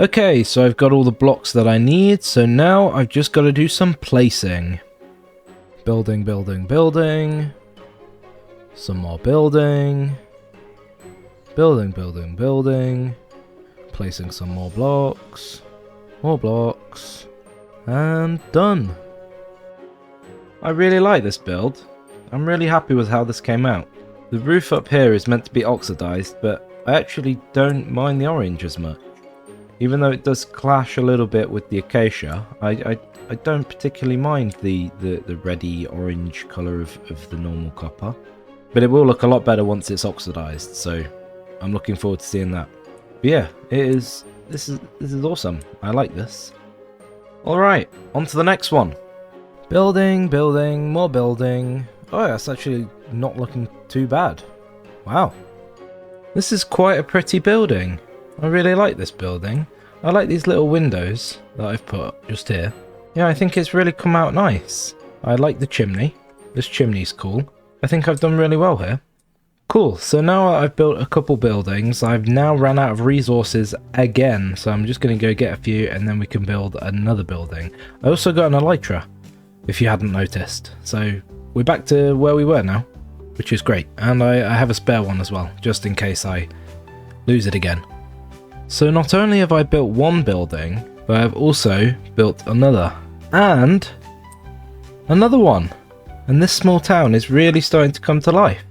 Okay, so I've got all the blocks that I need, so now I've just got to do some placing. Building, building, building. Some more building. Building, building, building. Placing some more blocks. More blocks. And done. I really like this build. I'm really happy with how this came out. The roof up here is meant to be oxidized, but I actually don't mind the orange as much. Even though it does clash a little bit with the acacia, I don't particularly mind the reddy orange colour of the normal copper. But it will look a lot better once it's oxidized, so I'm looking forward to seeing that. But yeah, this is awesome. I like this. Alright, on to the next one. Building, building, more building. Oh, that's actually not looking too bad. Wow. This is quite a pretty building. I really like this building. I like these little windows that I've put just here. Yeah, I think it's really come out nice. I like the chimney. This chimney's cool. I think I've done really well here. Cool, so now I've built a couple buildings. I've now ran out of resources again, so I'm just going to go get a few and then we can build another building. I also got an elytra, if you hadn't noticed. So we're back to where we were now, which is great. And I have a spare one as well, just in case I lose it again. So not only have I built one building, but I've also built another. And another one. And this small town is really starting to come to life.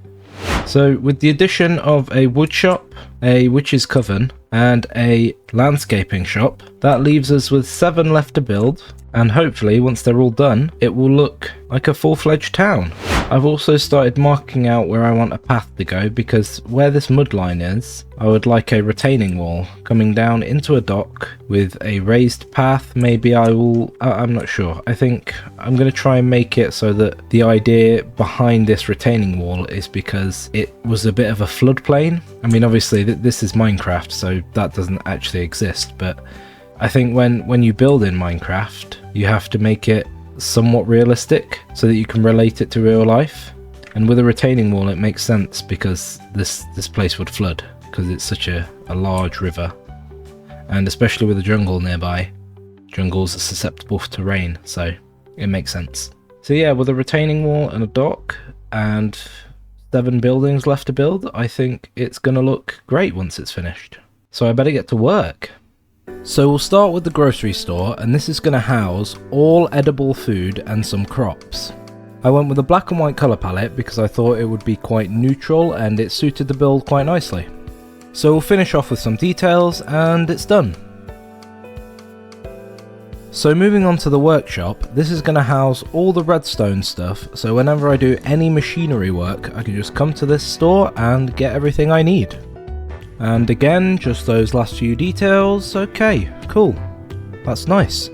So with the addition of a wood shop, a witch's coven, and a landscaping shop, that leaves us with 7 left to build. And hopefully, once they're all done, it will look like a full-fledged town. I've also started marking out where I want a path to go, because where this mud line is, I would like a retaining wall coming down into a dock with a raised path. Maybe I'm not sure. I think I'm going to try and make it so that the idea behind this retaining wall is because it was a bit of a floodplain. I mean, obviously this is Minecraft, so that doesn't actually exist, but I think when you build in Minecraft, you have to make it somewhat realistic so that you can relate it to real life. And with a retaining wall, it makes sense because this place would flood because it's such a large river, and especially with a jungle nearby, jungles are susceptible to rain, so it makes sense. So yeah, with a retaining wall and a dock and 7 buildings left to build, I think it's gonna look great once it's finished. So I better get to work. So we'll start with the grocery store, and this is going to house all edible food and some crops. I went with a black and white colour palette because I thought it would be quite neutral and it suited the build quite nicely. So we'll finish off with some details and it's done. So moving on to the workshop, this is going to house all the redstone stuff, so whenever I do any machinery work I can just come to this store and get everything I need. And again, just those last few details. Okay, cool. That's nice.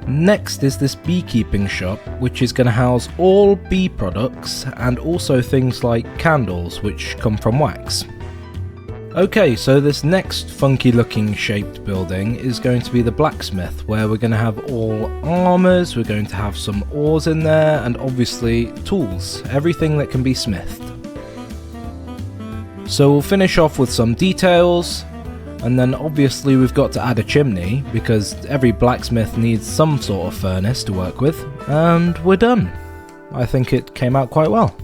Next is this beekeeping shop, which is going to house all bee products and also things like candles, which come from wax. Okay, so this next funky looking shaped building is going to be the blacksmith, where we're going to have all armours, we're going to have some ores in there, and obviously tools, everything that can be smithed. So we'll finish off with some details, and then obviously we've got to add a chimney, because every blacksmith needs some sort of furnace to work with, and we're done. I think it came out quite well.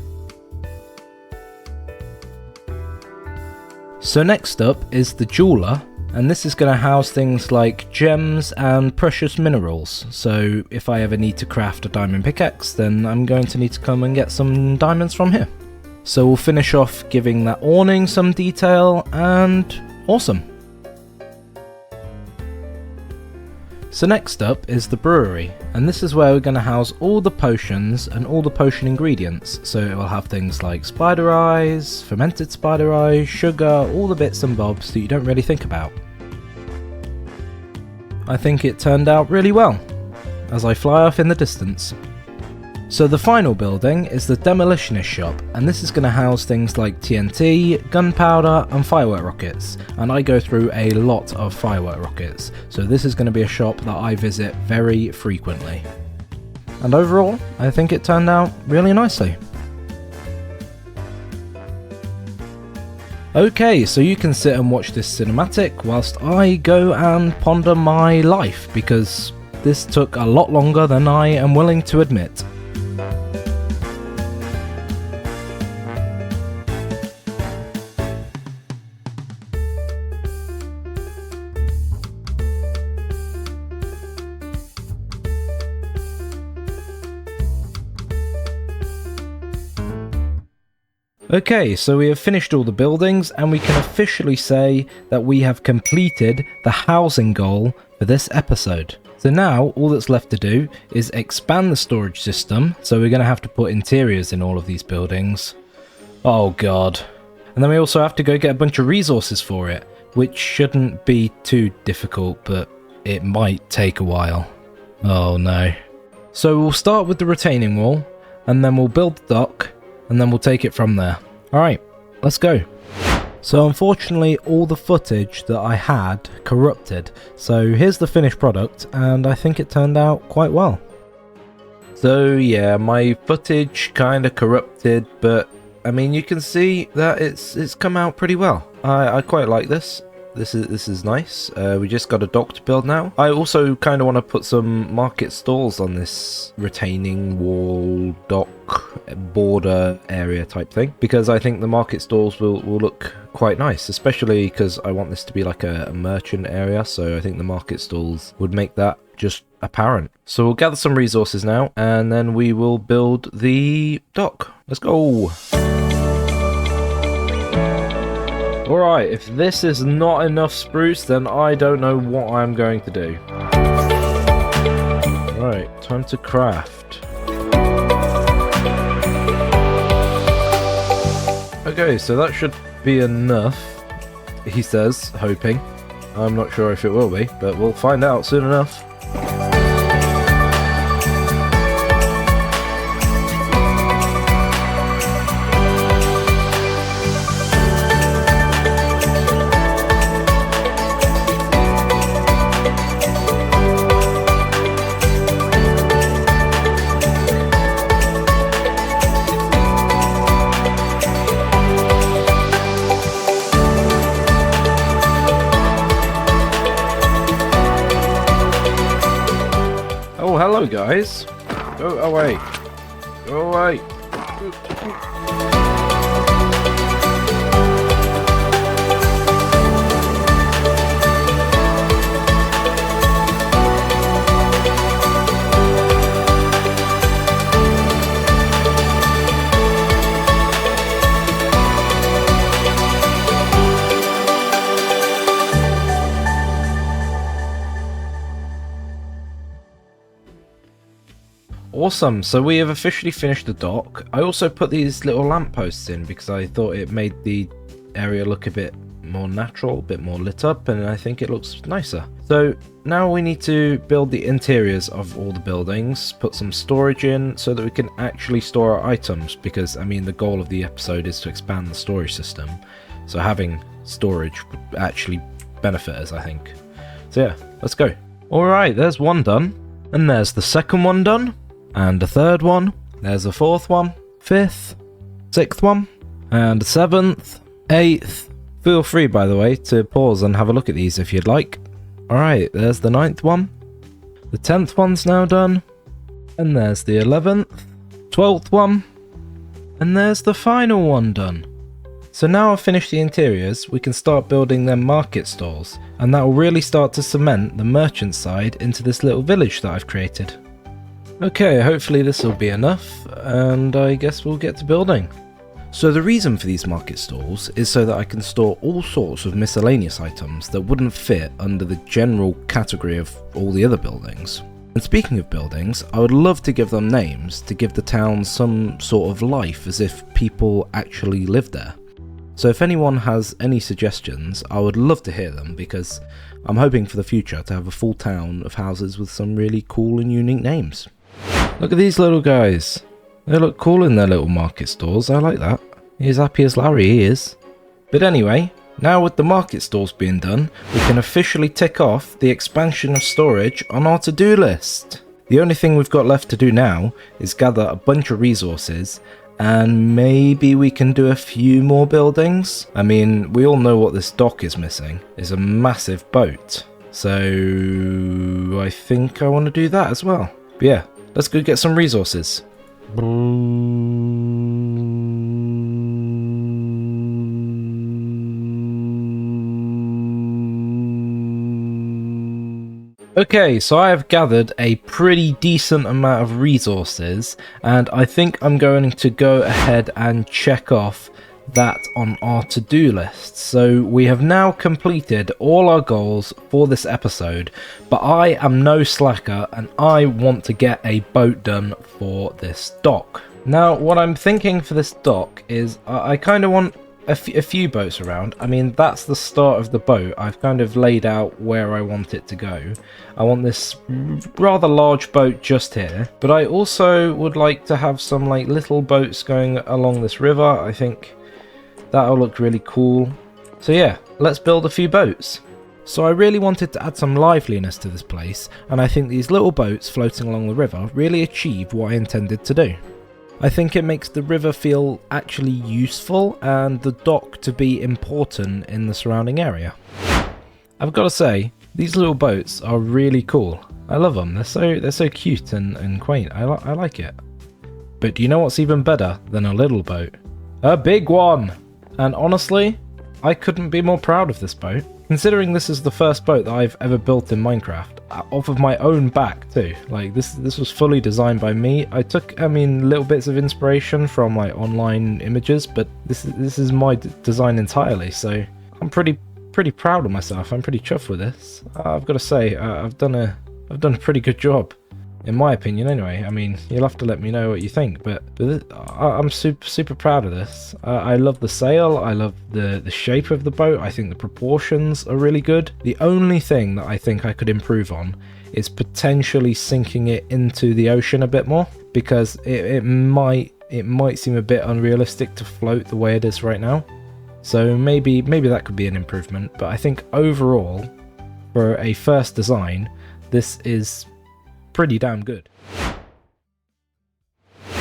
So next up is the jeweler, and this is going to house things like gems and precious minerals. So if I ever need to craft a diamond pickaxe, then I'm going to need to come and get some diamonds from here. So we'll finish off giving that awning some detail, and awesome. So next up is the brewery, and this is where we're going to house all the potions and all the potion ingredients. So it will have things like spider eyes, fermented spider eyes, sugar, all the bits and bobs that you don't really think about. I think it turned out really well, as I fly off in the distance. So the final building is the demolitionist shop, and this is going to house things like TNT, gunpowder and firework rockets, and I go through a lot of firework rockets, so this is going to be a shop that I visit very frequently. And overall, I think it turned out really nicely. Okay, so you can sit and watch this cinematic whilst I go and ponder my life, because this took a lot longer than I am willing to admit. Okay, so we have finished all the buildings and we can officially say that we have completed the housing goal for this episode. So now all that's left to do is expand the storage system, so we're going to have to put interiors in all of these buildings. Oh god. And then we also have to go get a bunch of resources for it, which shouldn't be too difficult, but it might take a while. Oh no. So we'll start with the retaining wall, and then we'll build the dock, and then we'll take it from there. Alright, let's go. So unfortunately all the footage that I had corrupted, so here's the finished product and I think it turned out quite well. So yeah, my footage kinda corrupted, but I mean you can see that it's come out pretty well. I quite like this. This is nice. We just got a dock to build now. I also kind of want to put some market stalls on this retaining wall, dock, border area type thing, because I think the market stalls will look quite nice, especially because I want this to be like a merchant area, so I think the market stalls would make that just apparent. So we'll gather some resources now, and then we will build the dock. Let's go! Alright, if this is not enough spruce, then I don't know what I'm going to do. Right, time to craft. Okay, so that should be enough, he says, hoping. I'm not sure if it will be, but we'll find out soon enough. Oh, hello guys. Go away. Go away. Awesome, so we have officially finished the dock. I also put these little lampposts in because I thought it made the area look a bit more natural, a bit more lit up, and I think it looks nicer. So now we need to build the interiors of all the buildings, put some storage in so that we can actually store our items, because I mean the goal of the episode is to expand the storage system. So having storage would actually benefit us, I think. So yeah, let's go. Alright, there's one done, and there's the second one done. And a third one, there's a fourth one, fifth, sixth one, and a seventh, eighth. Feel free, by the way, to pause and have a look at these if you'd like. Alright, there's the 9th one, the 10th one's now done, and there's the 11th, 12th one, and there's the final one done. So now I've finished the interiors, we can start building them market stalls, and that will really start to cement the merchant side into this little village that I've created. Okay, hopefully this will be enough, and I guess we'll get to building. So the reason for these market stalls is so that I can store all sorts of miscellaneous items that wouldn't fit under the general category of all the other buildings. And speaking of buildings, I would love to give them names to give the town some sort of life as if people actually live there. So if anyone has any suggestions, I would love to hear them because I'm hoping for the future to have a full town of houses with some really cool and unique names. Look at these little guys. They look cool in their little market stalls, I like that. He's happy as Larry, he is. But anyway, now with the market stalls being done, we can officially tick off the expansion of storage on our to-do list. The only thing we've got left to do now is gather a bunch of resources, and maybe we can do a few more buildings. I mean, we all know what this dock is missing. It's a massive boat. So I think I want to do that as well. But yeah, let's go get some resources. Okay, so I have gathered a pretty decent amount of resources, and I think I'm going to go ahead and check off that on our to-do list. So we have now completed all our goals for this episode, but I am no slacker and I want to get a boat done for this dock. Now what I'm thinking for this dock is I kind of want a few boats around. I mean, that's the start of the boat. I've kind of laid out where I want it to go. I want this rather large boat just here, but I also would like to have some like little boats going along this river. I think that'll look really cool. So yeah, let's build a few boats. So I really wanted to add some liveliness to this place, and I think these little boats floating along the river really achieve what I intended to do. I think it makes the river feel actually useful and the dock to be important in the surrounding area. I've got to say, these little boats are really cool. I love them. They're so cute and quaint. I like it. But do you know what's even better than a little boat? A big one! And honestly, I couldn't be more proud of this boat. Considering this is the first boat that I've ever built in Minecraft, off of my own back too. Like this was fully designed by me. I took, little bits of inspiration from like online images, but this is my design entirely. So I'm pretty proud of myself. I'm pretty chuffed with this. I've got to say, I've done a pretty good job, in my opinion. Anyway, I mean, you'll have to let me know what you think, but I'm super proud of this. I love the sail. I love the shape of the boat. I think the proportions are really good. The only thing that I think I could improve on is potentially sinking it into the ocean a bit more, because it might seem a bit unrealistic to float the way it is right now. So maybe that could be an improvement, but I think overall, for a first design, this is pretty damn good.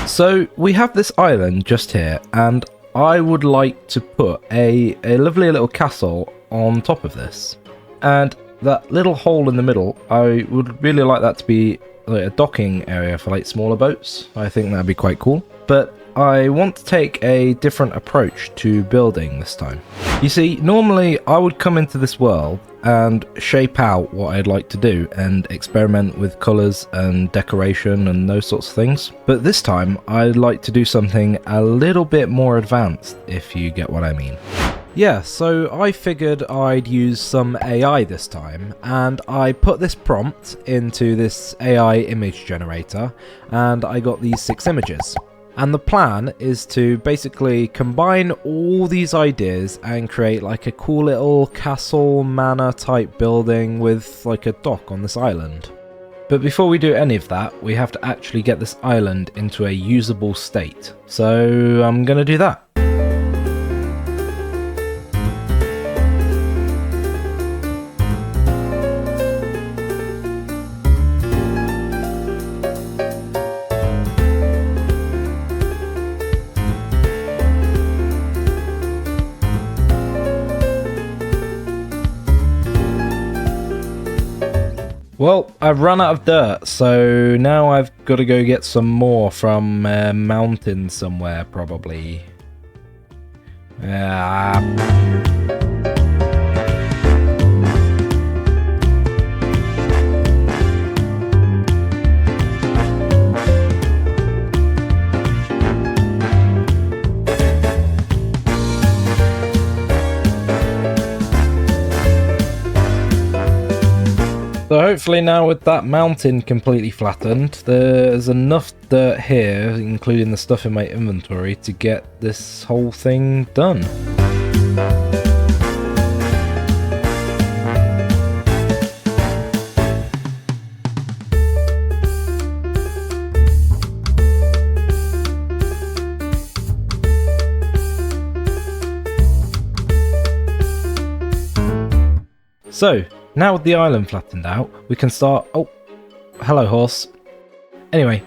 So we have this island just here, and I would like to put a lovely little castle on top of this. And that little hole in the middle, I would really like that to be like a docking area for like smaller boats. I think that'd be quite cool. But I want to take a different approach to building this time. You see, normally I would come into this world and shape out what I'd like to do and experiment with colours and decoration and those sorts of things. But this time I'd like to do something a little bit more advanced, if you get what I mean. Yeah, so I figured I'd use some AI this time, and I put this prompt into this AI image generator, and I got these 6 images. And the plan is to basically combine all these ideas and create like a cool little castle manor type building with like a dock on this island. But before we do any of that, we have to actually get this island into a usable state. So I'm gonna do that. Well, I've run out of dirt, so now I've got to go get some more from a mountain somewhere, probably. hopefully now with that mountain completely flattened, there's enough dirt here, including the stuff in my inventory, to get this whole thing done. So, now with the island flattened out, we can start... Oh, hello horse. Anyway,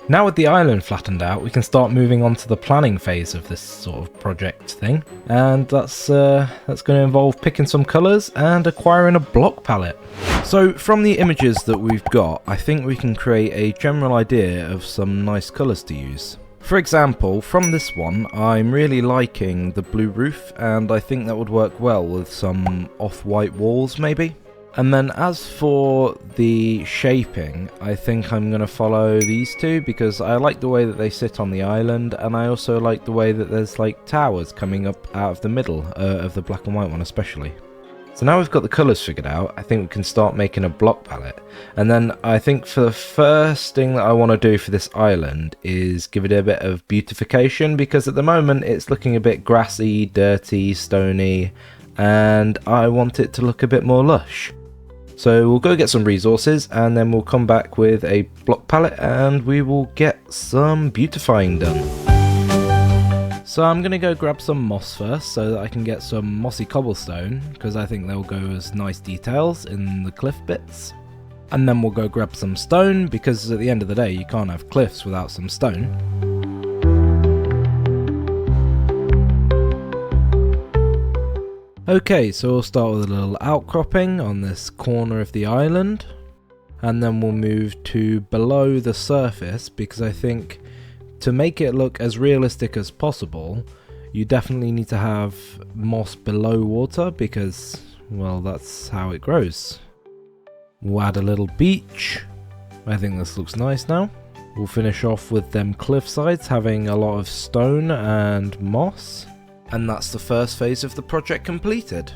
now with the island flattened out, we can start moving on to the planning phase of this sort of project thing. And that's going to involve picking some colours and acquiring a block palette. So, from the images that we've got, I think we can create a general idea of some nice colours to use. For example, from this one, I'm really liking the blue roof, and I think that would work well with some off-white walls maybe. And then as for the shaping, I think I'm going to follow these two because I like the way that they sit on the island, and I also like the way that there's like towers coming up out of the middle of the black and white one especially. So now we've got the colours figured out, I think we can start making a block palette. And then I think for the first thing that I want to do for this island is give it a bit of beautification, because at the moment it's looking a bit grassy, dirty, stony, and I want it to look a bit more lush. So we'll go get some resources and then we'll come back with a block palette and we will get some beautifying done. So I'm going to go grab some moss first so that I can get some mossy cobblestone, because I think they'll go as nice details in the cliff bits. And then we'll go grab some stone, because at the end of the day you can't have cliffs without some stone. Okay, so we'll start with a little outcropping on this corner of the island. And then we'll move to below the surface, because I think to make it look as realistic as possible, you definitely need to have moss below water because, well, that's how it grows. We'll add a little beach. I think this looks nice now. We'll finish off with them cliff sides having a lot of stone and moss. And that's the first phase of the project completed.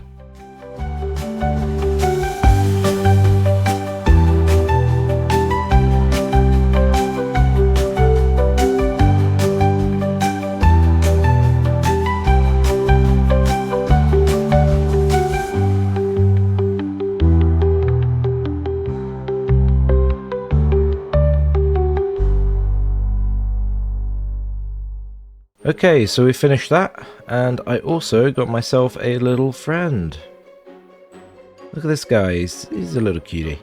Okay, so we finished that, and I also got myself a little friend. Look at this guy, he's a little cutie.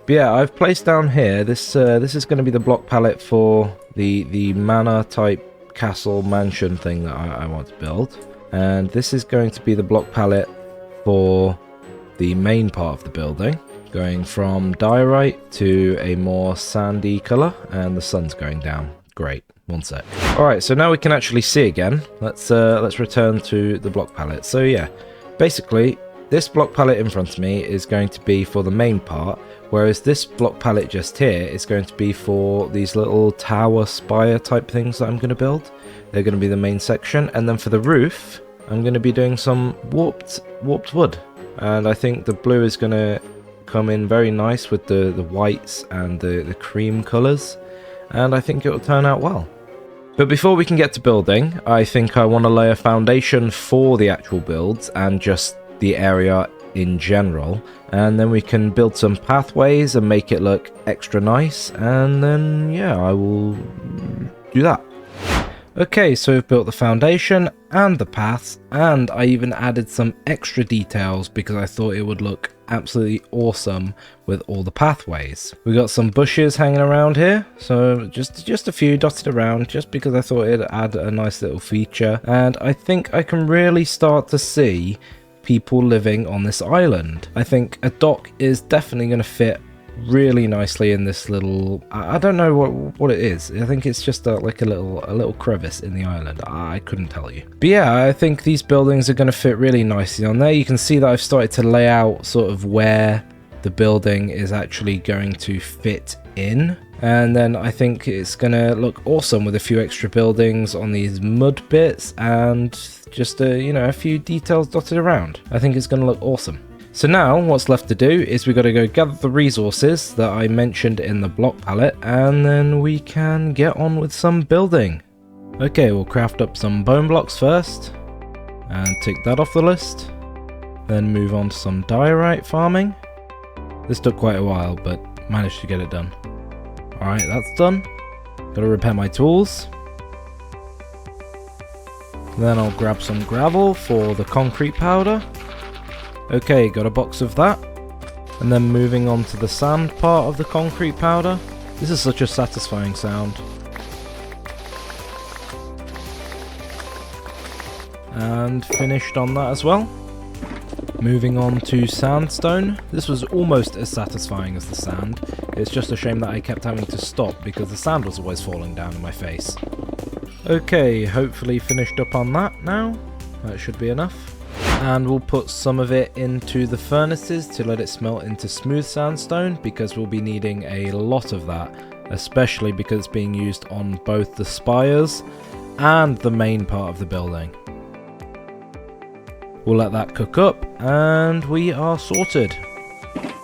But yeah, I've placed down here, this is going to be the block palette for the manor type castle mansion thing that I want to build. And this is going to be the block palette for the main part of the building, going from diorite to a more sandy colour, and the sun's going down. Great. One sec. Alright, so now we can actually see again. Let's return to the block palette. So yeah, basically, this block palette in front of me is going to be for the main part, whereas this block palette just here is going to be for these little tower spire type things that I'm going to build. They're going to be the main section, and then for the roof, I'm going to be doing some warped wood. And I think the blue is going to come in very nice with the whites and the cream colours, and I think it will turn out well. But before we can get to building, I think I want to lay a foundation for the actual builds and just the area in general. And then we can build some pathways and make it look extra nice. And then, yeah, I will do that. Okay, so we've built the foundation and the paths, and I even added some extra details because I thought it would look absolutely awesome with all the pathways. We got some bushes hanging around here, so just a few dotted around, just because I thought it'd add a nice little feature. And I think I can really start to see people living on this island. I think a dock is definitely going to fit really nicely in this little, I don't know what it is. I think it's just like a little crevice in the island. I couldn't tell you. But yeah, I think these buildings are going to fit really nicely on there. You can see that I've started to lay out sort of where the building is actually going to fit in. And then I think it's going to look awesome with a few extra buildings on these mud bits and just a few details dotted around. I think it's going to look awesome. So now what's left to do is we got to go gather the resources that I mentioned in the block palette, and then we can get on with some building. Okay, we'll craft up some bone blocks first and tick that off the list. Then move on to some diorite farming. This took quite a while, but managed to get it done. Alright, that's done. Gotta repair my tools. Then I'll grab some gravel for the concrete powder. Okay, got a box of that. And then moving on to the sand part of the concrete powder. This is such a satisfying sound. And finished on that as well. Moving on to sandstone. This was almost as satisfying as the sand. It's just a shame that I kept having to stop because the sand was always falling down in my face. Okay, hopefully finished up on that now. That should be enough. And we'll put some of it into the furnaces to let it smelt into smooth sandstone, because we'll be needing a lot of that, especially because it's being used on both the spires and the main part of the building. We'll let that cook up and we are sorted.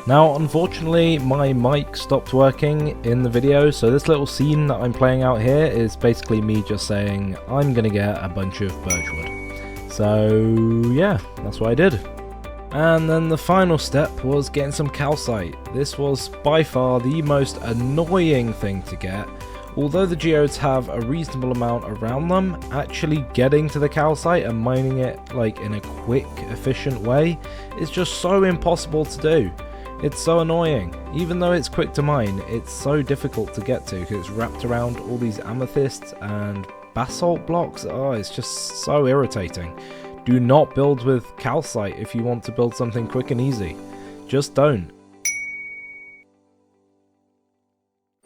Now unfortunately my mic stopped working in the video, so this little scene that I'm playing out here is basically me just saying I'm gonna get a bunch of birchwood. So yeah, that's what I did. And then the final step was getting some calcite. This was by far the most annoying thing to get. Although the geodes have a reasonable amount around them, actually getting to the calcite and mining it like in a quick, efficient way is just so impossible to do. It's so annoying. Even though it's quick to mine, it's so difficult to get to because it's wrapped around all these amethysts and basalt blocks. Oh, it's just so irritating. Do not build with calcite if you want to build something quick and easy. Just don't.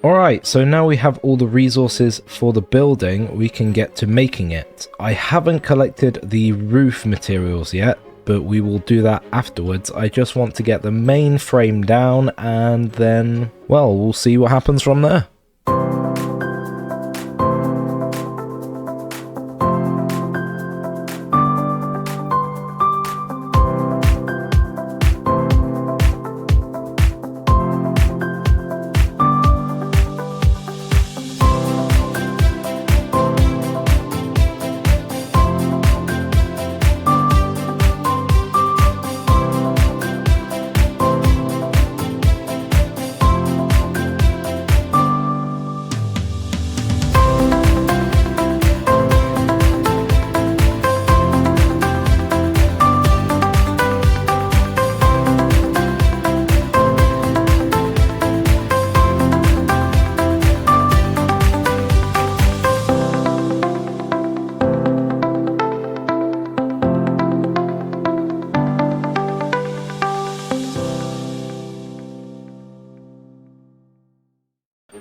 Alright, so now we have all the resources for the building, we can get to making it. I haven't collected the roof materials yet, but we will do that afterwards. I just want to get the main frame down and then, well, we'll see what happens from there.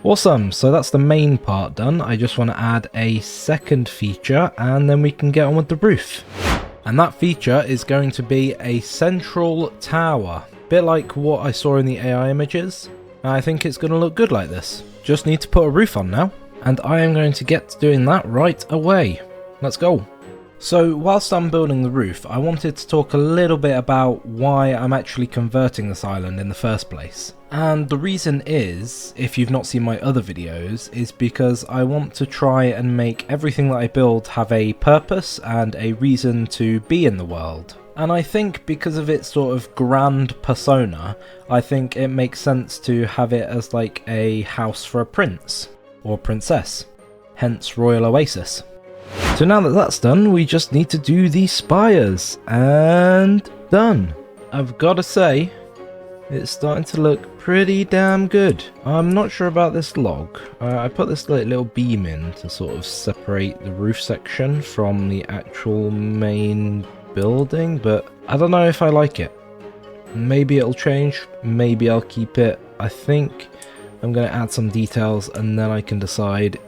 Awesome, so that's the main part done. I just want to add a second feature and then we can get on with the roof. And that feature is going to be a central tower, a bit like what I saw in the AI images. I think it's going to look good like this. Just need to put a roof on now, and I am going to get to doing that right away. Let's go. So whilst I'm building the roof, I wanted to talk a little bit about why I'm actually converting this island in the first place. And the reason is, if you've not seen my other videos, is because I want to try and make everything that I build have a purpose and a reason to be in the world. And I think because of its sort of grand persona, I think it makes sense to have it as like a house for a prince or princess, hence Royal Oasis. So now that that's done, we just need to do the spires, and done. I've got to say, it's starting to look pretty damn good. I'm not sure about this log. I put this little beam in to sort of separate the roof section from the actual main building, but I don't know if I like it. Maybe it'll change, maybe I'll keep it. I think I'm going to add some details and then I can decide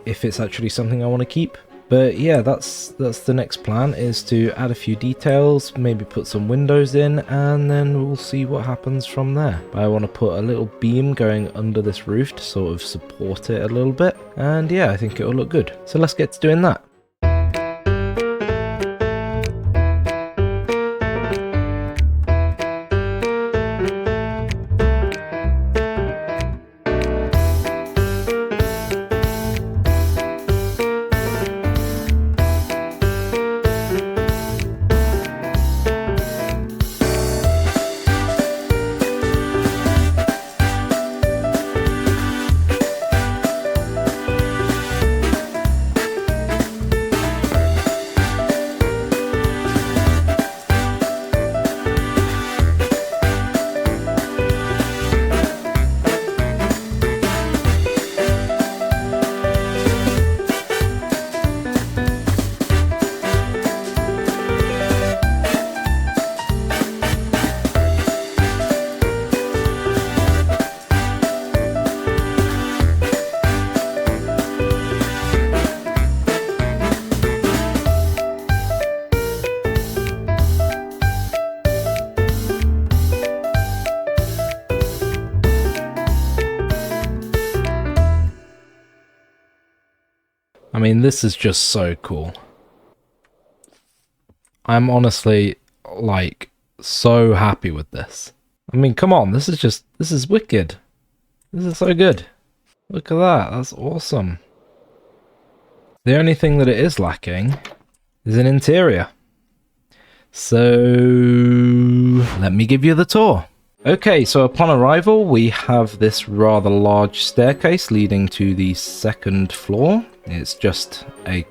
if it's actually something I want to keep. But yeah, that's the next plan, is to add a few details, maybe put some windows in, and then we'll see what happens from there. I want to put a little beam going under this roof to sort of support it a little bit, and yeah, I think it'll look good. So let's get to doing that. I mean, this is just so cool. I'm honestly, like, so happy with this. I mean, come on, this is wicked. This is so good. Look at that, that's awesome. The only thing that it is lacking is an interior. So, let me give you the tour. Okay, so upon arrival, we have this rather large staircase leading to the second floor. It's just a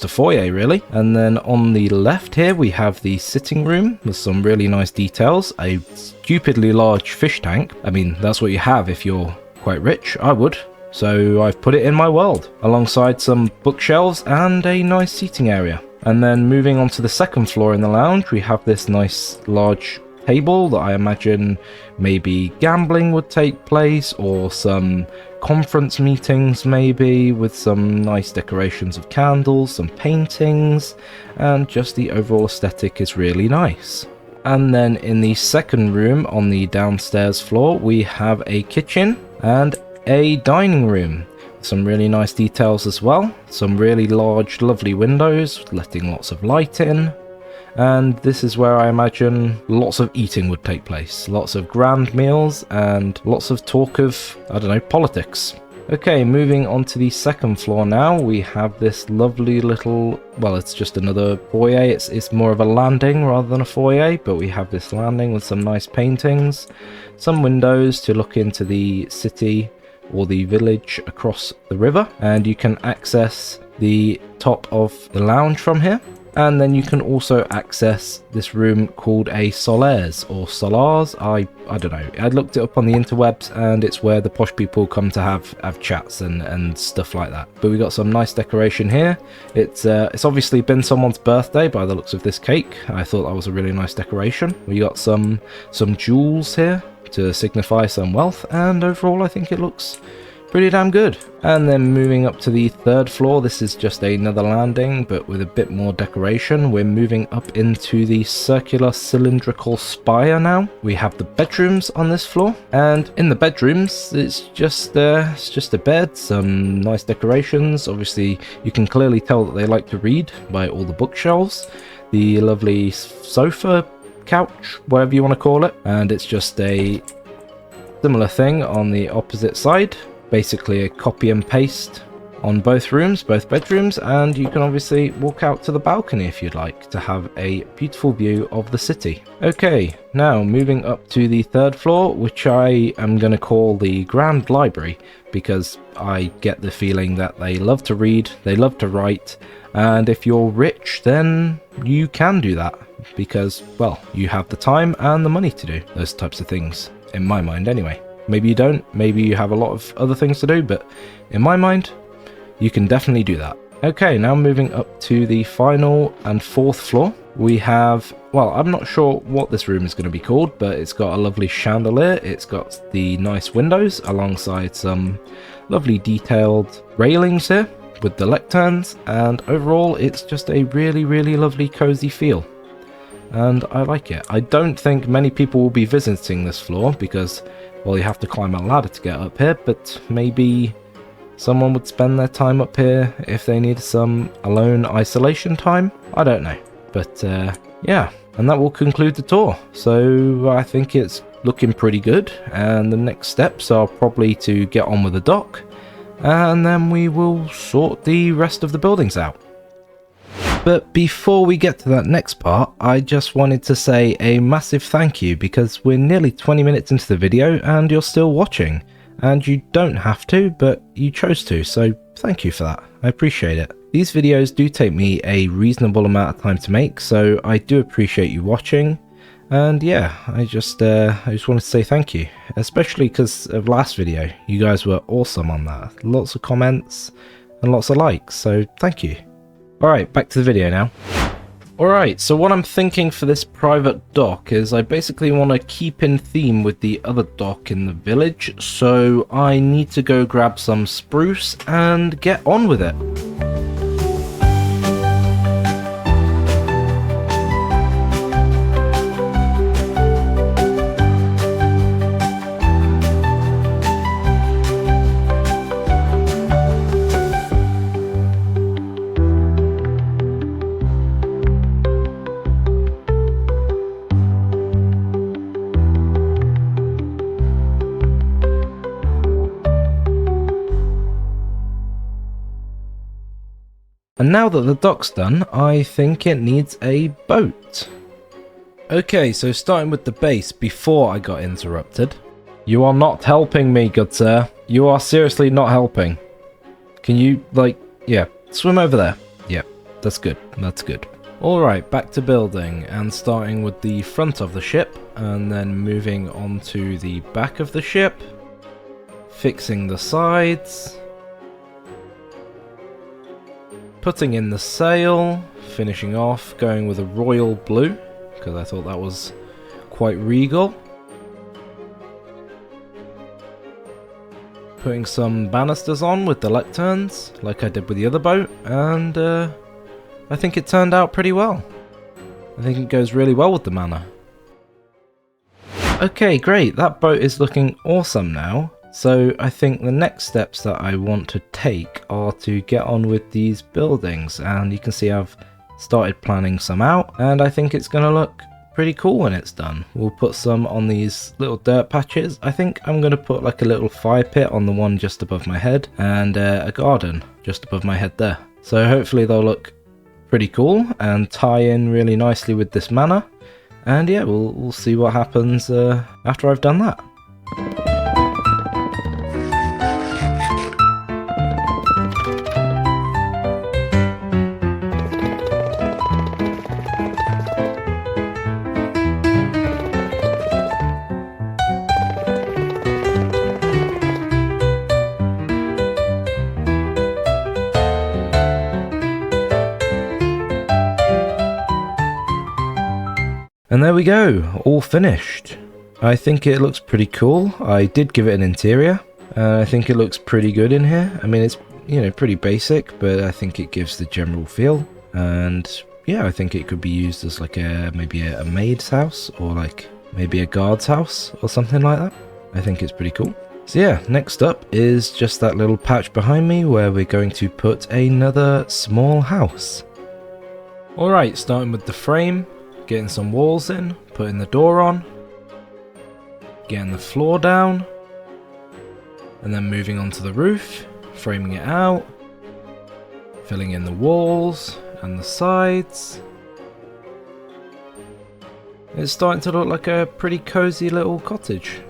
foyer really. And then on the left here, we have the sitting room with some really nice details. A stupidly large fish tank. I mean, that's what you have if you're quite rich. I would. So I've put it in my world, alongside some bookshelves and a nice seating area. And then moving on to the second floor in the lounge, we have this nice large table that I imagine maybe gambling would take place, or some conference meetings maybe, with some nice decorations of candles, some paintings, and just the overall aesthetic is really nice. And then in the second room on the downstairs floor, we have a kitchen and a dining room. Some really nice details as well. Some really large, lovely windows, letting lots of light in. And this is where I imagine lots of eating would take place. Lots of grand meals and lots of talk of, I don't know, politics. Okay, moving on to the second floor now, we have this lovely little, well, it's just another foyer. It's more of a landing rather than a foyer, but we have this landing with some nice paintings, some windows to look into the city or the village across the river, and you can access the top of the lounge from here. And then you can also access this room called a solaires or solars. I don't know. I looked it up on the interwebs, and it's where the posh people come to have chats and stuff like that. But we got some nice decoration here. It's obviously been someone's birthday by the looks of this cake. I thought that was a really nice decoration. We got some jewels here to signify some wealth, and overall I think it looks pretty damn good. And then moving up to the third floor, this is just another landing but with a bit more decoration. We're moving up into the circular cylindrical spire now. We have the bedrooms on this floor, and in the bedrooms it's just a bed, some nice decorations. Obviously you can clearly tell that they like to read by all the bookshelves, the lovely sofa, couch, whatever you want to call it, and it's just a similar thing on the opposite side. Basically a copy and paste on both rooms, both bedrooms, and you can obviously walk out to the balcony if you'd like to have a beautiful view of the city. Okay, now moving up to the third floor, which I am going to call the Grand Library, because I get the feeling that they love to read, they love to write, and if you're rich then you can do that because, well, you have the time and the money to do those types of things, in my mind anyway. Maybe you don't, maybe you have a lot of other things to do, but in my mind, you can definitely do that. Okay, now moving up to the final and fourth floor, we have, well, I'm not sure what this room is going to be called, but it's got a lovely chandelier, it's got the nice windows alongside some lovely detailed railings here with the lecterns, and overall it's just a really, really lovely cozy feel. And I like it. I don't think many people will be visiting this floor because, well, you have to climb a ladder to get up here, but maybe someone would spend their time up here if they need some alone isolation time. I don't know. But yeah, and that will conclude the tour. So I think it's looking pretty good, and the next steps are probably to get on with the dock, and then we will sort the rest of the buildings out. But before we get to that next part, I just wanted to say a massive thank you, because we're nearly 20 minutes into the video and you're still watching. And you don't have to, but you chose to, so thank you for that. I appreciate it. These videos do take me a reasonable amount of time to make, so I do appreciate you watching. And yeah, I just wanted to say thank you, especially because of last video. You guys were awesome on that. Lots of comments and lots of likes, so thank you. Alright, back to the video now. Alright, so what I'm thinking for this private dock is I basically want to keep in theme with the other dock in the village, so I need to go grab some spruce and get on with it. And now that the dock's done, I think it needs a boat. Okay, so starting with the base before I got interrupted. You are not helping me, good sir. You are seriously not helping. Can you, like, yeah, swim over there. Yeah, that's good, that's good. Alright, back to building, and starting with the front of the ship, and then moving on to the back of the ship. Fixing the sides. Putting in the sail, finishing off, going with a royal blue, because I thought that was quite regal. Putting some banisters on with the lecterns, like I did with the other boat, and I think it turned out pretty well. I think it goes really well with the manor. Okay, great, that boat is looking awesome now. So I think the next steps that I want to take are to get on with these buildings, and you can see I've started planning some out, and I think it's going to look pretty cool when it's done. We'll put some on these little dirt patches. I think I'm going to put like a little fire pit on the one just above my head, and a garden just above my head there. So hopefully they'll look pretty cool and tie in really nicely with this manor, and yeah, we'll see what happens after I've done that. And there we go, all finished. I think it looks pretty cool. I did give it an interior. I think it looks pretty good in here. I mean, it's, you know, pretty basic, but I think it gives the general feel. And yeah, I think it could be used as like maybe a maid's house, or like maybe a guard's house or something like that. I think it's pretty cool. So yeah, next up is just that little patch behind me where we're going to put another small house. Alright, starting with the frame. Getting some walls in, putting the door on, getting the floor down, and then moving on to the roof, framing it out, filling in the walls and the sides. It's starting to look like a pretty cozy little cottage.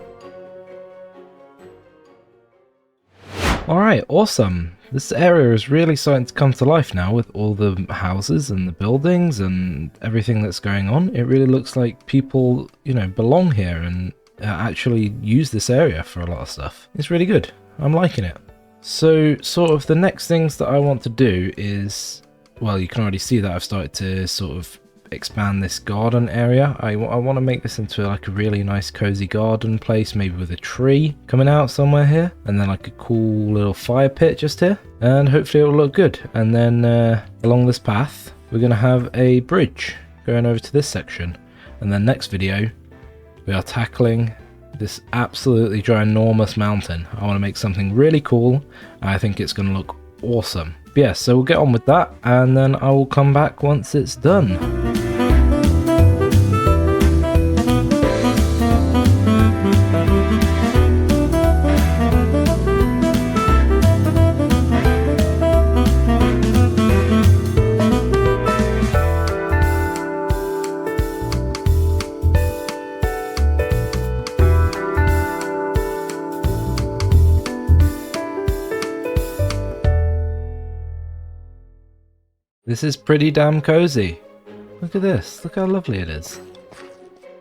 Alright, awesome. This area is really starting to come to life now with all the houses and the buildings and everything that's going on. It really looks like people, you know, belong here and actually use this area for a lot of stuff. It's really good. I'm liking it. So sort of the next things that I want to do is, well, you can already see that I've started to sort of expand this garden area. I want to make this into like a really nice cozy garden place, maybe with a tree coming out somewhere here, and then like a cool little fire pit just here, and hopefully it will look good. And then along this path we're going to have a bridge going over to this section, and then next video we are tackling this absolutely ginormous mountain. I want to make something really cool, and I think it's going to look awesome. But yeah, so we'll get on with that, and then I will come back once it's done. This is pretty damn cozy. Look at this, look how lovely it is.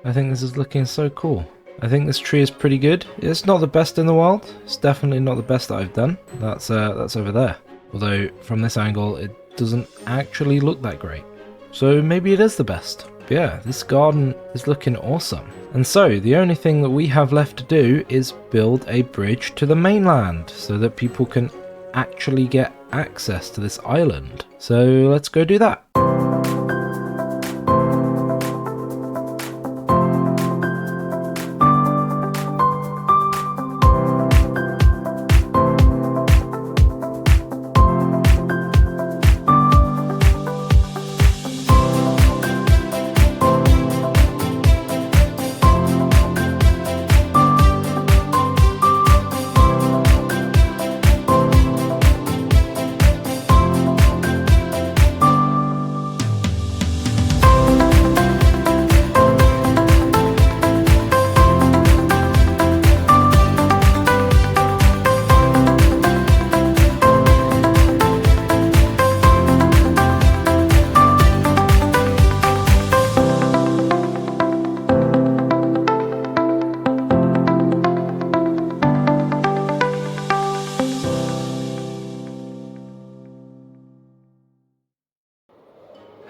I think this is looking so cool. I think this tree is pretty good. It's not the best in the world. It's definitely not the best that I've done. That's over there. Although from this angle it doesn't actually look that great. So maybe it is the best. But yeah, this garden is looking awesome. And so the only thing that we have left to do is build a bridge to the mainland so that people can actually get access to this island. So let's go do that.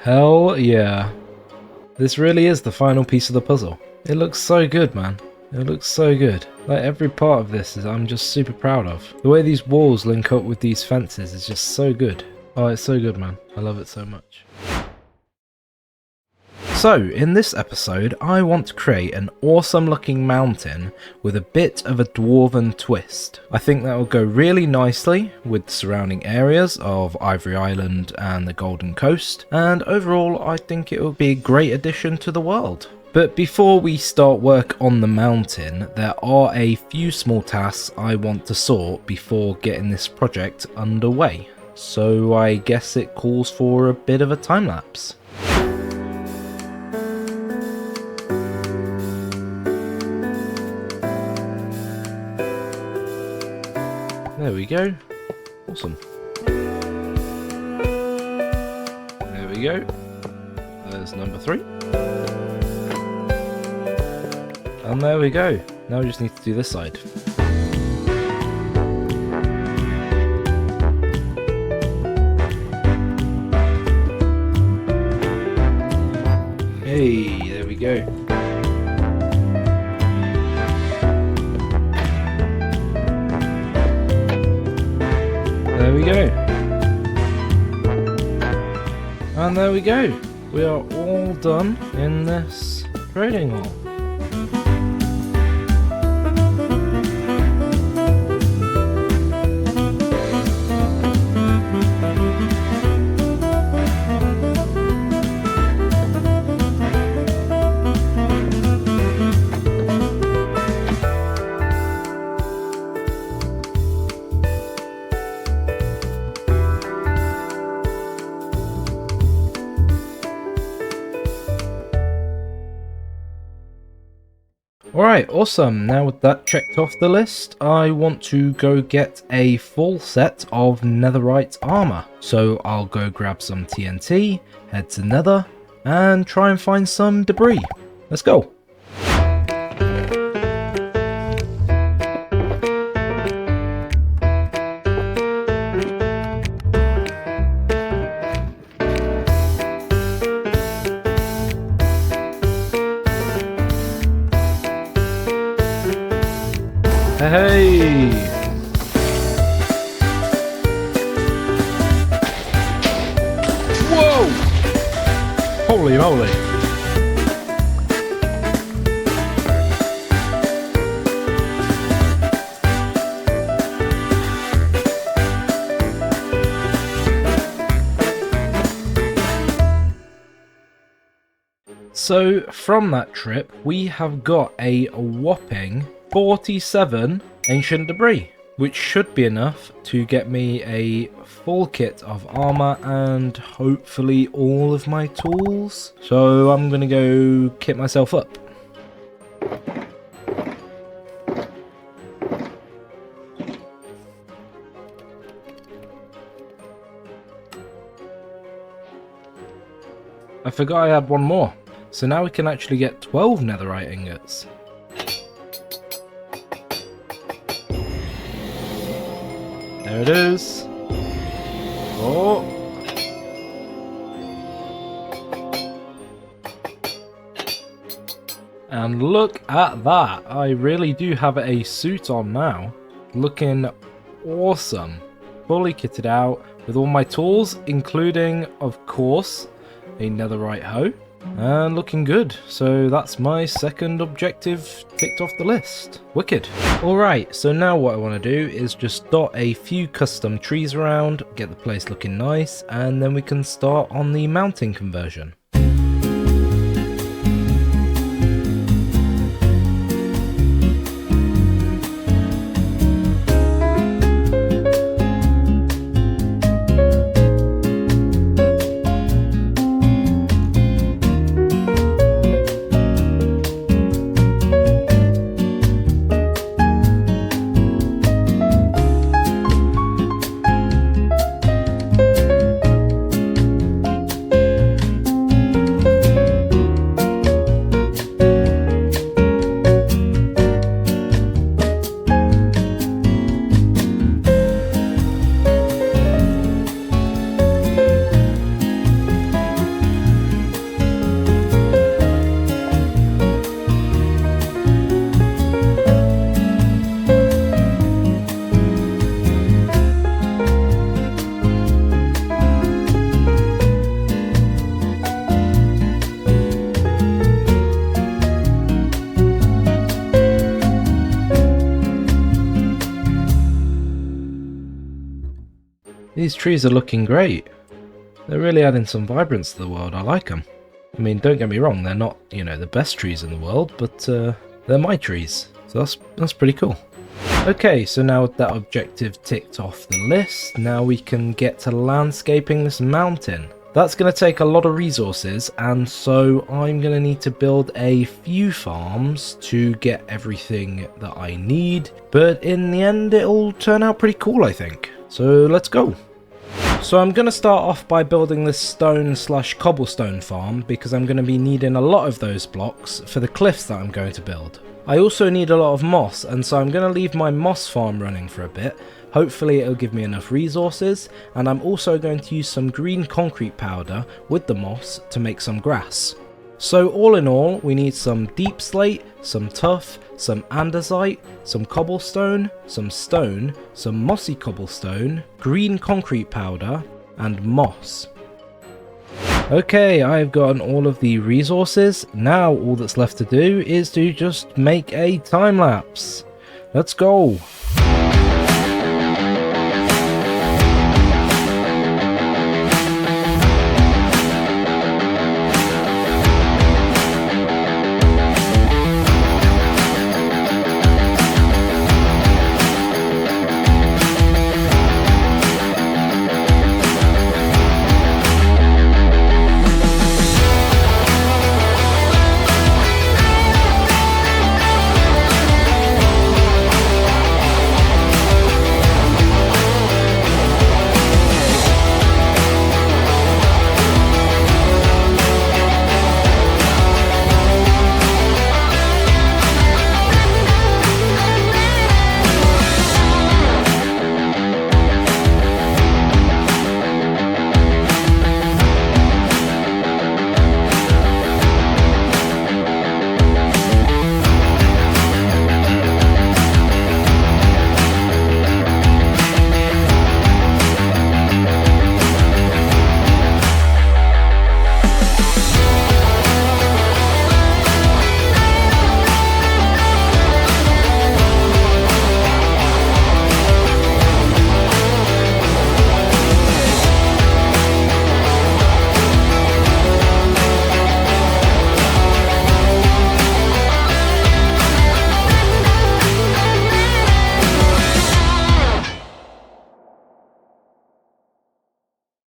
Hell yeah. This really is the final piece of the puzzle. It looks so good, man. It looks so good. Like, every part of this I'm just super proud of. The way these walls link up with these fences is just so good. Oh, it's so good, man. I love it so much. So, in this episode, I want to create an awesome looking mountain with a bit of a dwarven twist. I think that will go really nicely with the surrounding areas of Ivory Island and the Golden Coast, and overall I think it will be a great addition to the world. But before we start work on the mountain, there are a few small tasks I want to sort before getting this project underway. So I guess it calls for a bit of a time lapse. There we go. Awesome. There we go. There's number 3. And there we go. Now we just need to do this side. Hey, there we go. There we go. And there we go. We are all done in this trading hall. Alright, awesome. Now with that checked off the list, I want to go get a full set of netherite armor. So I'll go grab some TNT, head to Nether, and try and find some debris. Let's go. Hey! Whoa! Holy moly! So from that trip, we have got a whopping 47 ancient debris, which should be enough to get me a full kit of armor and hopefully all of my tools. So I'm gonna go kit myself up. I forgot I had one more. So now we can actually get 12 netherite ingots. There it is. Oh. And look at that. I really do have a suit on now. Looking awesome. Fully kitted out with all my tools, including, of course, a netherite hoe. And looking good. So that's my second objective ticked off the list. Wicked. Alright, so now what I want to do is just dot a few custom trees around, get the place looking nice, and then we can start on the mounting conversion. These trees are looking great. They're really adding some vibrance to the world. I like them. I mean, don't get me wrong, they're not, you know, the best trees in the world, but they're my trees. So that's pretty cool. Okay, so now with that objective ticked off the list, now we can get to landscaping this mountain. That's going to take a lot of resources, and so I'm going to need to build a few farms to get everything that I need, but in the end it'll turn out pretty cool, I think. So let's go. So I'm going to start off by building this stone/cobblestone farm, because I'm going to be needing a lot of those blocks for the cliffs that I'm going to build. I also need a lot of moss, and so I'm going to leave my moss farm running for a bit. Hopefully it'll give me enough resources, and I'm also going to use some green concrete powder with the moss to make some grass. So all in all, we need some deep slate, some tuff, some andesite, some cobblestone, some stone, some mossy cobblestone, green concrete powder, and moss. Okay, I've gotten all of the resources. Now all that's left to do is to just make a time lapse. Let's go.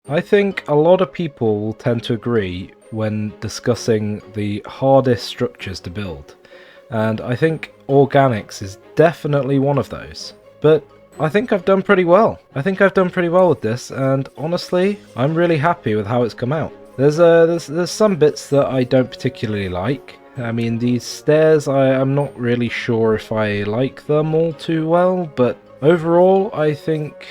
I think a lot of people will tend to agree when discussing the hardest structures to build, and I think organics is definitely one of those. But I think I've done pretty well. With this, and honestly, I'm really happy with how it's come out. There's some bits that I don't particularly like. I mean, these stairs, I'm not really sure if I like them all too well, but overall, I think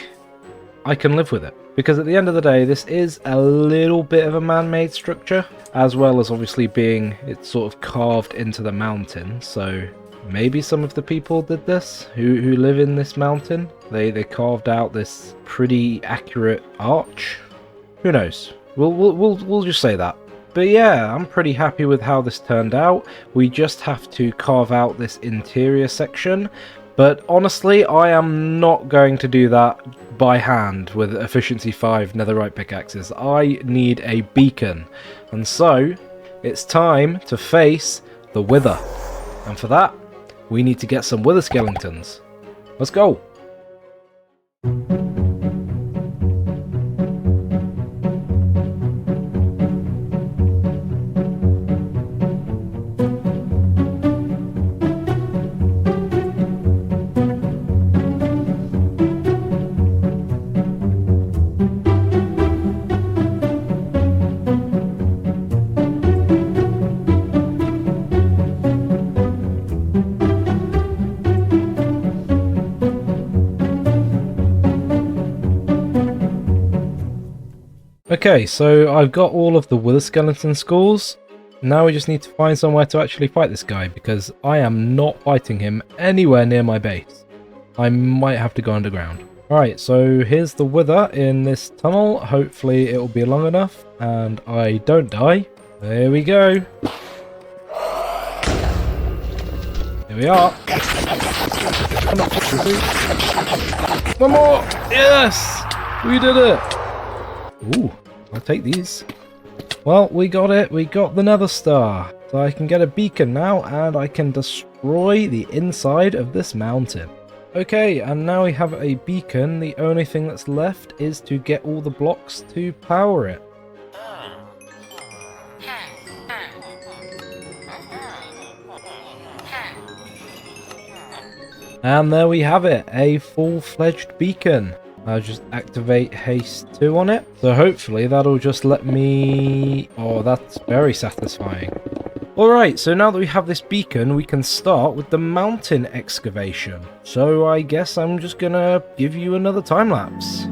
I can live with it. Because at the end of the day, this is a little bit of a man-made structure, as well as obviously being, it's sort of carved into the mountain, so maybe some of the people did this, who live in this mountain. They carved out this pretty accurate arch. Who knows? We'll just say that. But yeah, I'm pretty happy with how this turned out. We just have to carve out this interior section, but honestly, I am not going to do that by hand with efficiency 5 netherite pickaxes. I need a beacon, and so it's time to face the Wither, and for that we need to get some Wither skeletons. Let's go. Okay, so I've got all of the Wither skeleton skulls. Now we just need to find somewhere to actually fight this guy, because I am not fighting him anywhere near my base. I might have to go underground. Alright, so here's the Wither in this tunnel. Hopefully it will be long enough and I don't die. There we go. Here we are. One more! Yes! We did it! Ooh, I'll take these. Well, we got it. We got the Nether Star. So I can get a beacon now, and I can destroy the inside of this mountain. Okay, and now we have a beacon. The only thing that's left is to get all the blocks to power it. And there we have it, a full-fledged beacon. I'll just activate haste 2 on it. So hopefully that'll just let me... Oh, that's very satisfying. Alright, so now that we have this beacon, we can start with the mountain excavation. So I guess I'm just gonna give you another time-lapse.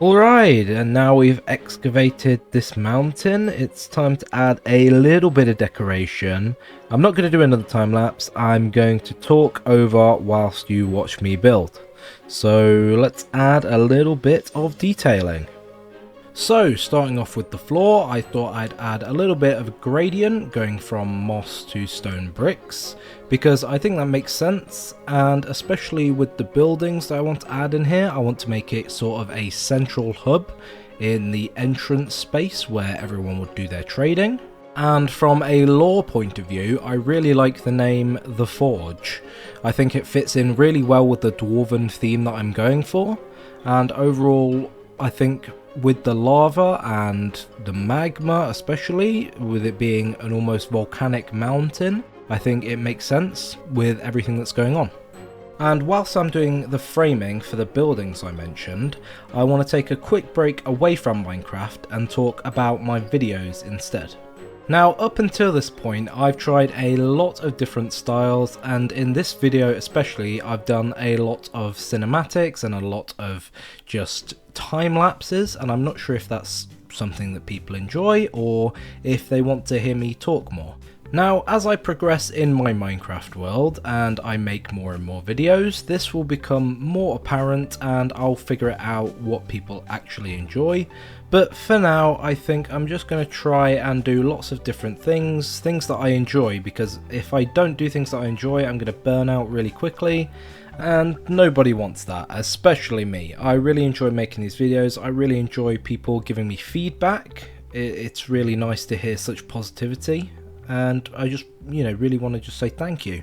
Alright, and now we've excavated this mountain, it's time to add a little bit of decoration. I'm not going to do another time lapse, I'm going to talk over whilst you watch me build. So let's add a little bit of detailing. So starting off with the floor, I thought I'd add a little bit of a gradient going from moss to stone bricks, because I think that makes sense, and especially with the buildings that I want to add in here, I want to make it sort of a central hub in the entrance space where everyone would do their trading. And from a lore point of view, I really like the name The Forge. I think it fits in really well with the dwarven theme that I'm going for, and overall I think with the lava and the magma, especially with it being an almost volcanic mountain, I think it makes sense with everything that's going on. And whilst I'm doing the framing for the buildings I mentioned, I want to take a quick break away from Minecraft and talk about my videos instead. Now, up until this point, I've tried a lot of different styles, and in this video especially, I've done a lot of cinematics and a lot of just time lapses, and I'm not sure if that's something that people enjoy or if they want to hear me talk more. Now, as I progress in my Minecraft world and I make more and more videos, this will become more apparent and I'll figure it out what people actually enjoy. But for now, I think I'm just going to try and do lots of different things that I enjoy, because if I don't do things that I enjoy, I'm going to burn out really quickly. And nobody wants that, especially me. I really enjoy making these videos. I really enjoy people giving me feedback. It's really nice to hear such positivity, and I just, really want to just say thank you.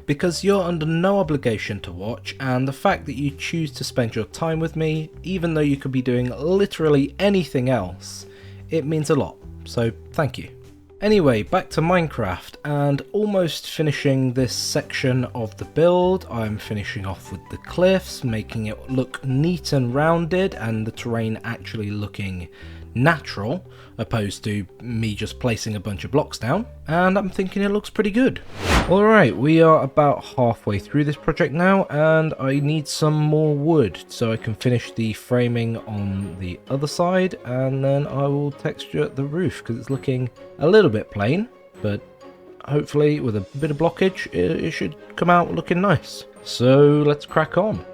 Because you're under no obligation to watch, and the fact that you choose to spend your time with me, even though you could be doing literally anything else, it means a lot. So thank you. Anyway, back to Minecraft, and almost finishing this section of the build. I'm finishing off with the cliffs, making it look neat and rounded, and the terrain actually looking natural, opposed to me just placing a bunch of blocks down, and I'm thinking it looks pretty good. Alright, we are about halfway through this project now, and I need some more wood so I can finish the framing on the other side, and then I will texture the roof because it's looking a little bit plain, but hopefully with a bit of blockage it should come out looking nice. So let's crack on.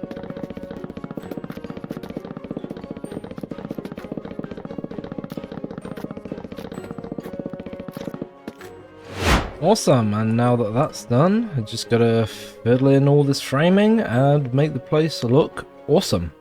Awesome, and now that that's done, I just gotta fiddle in all this framing and make the place look awesome.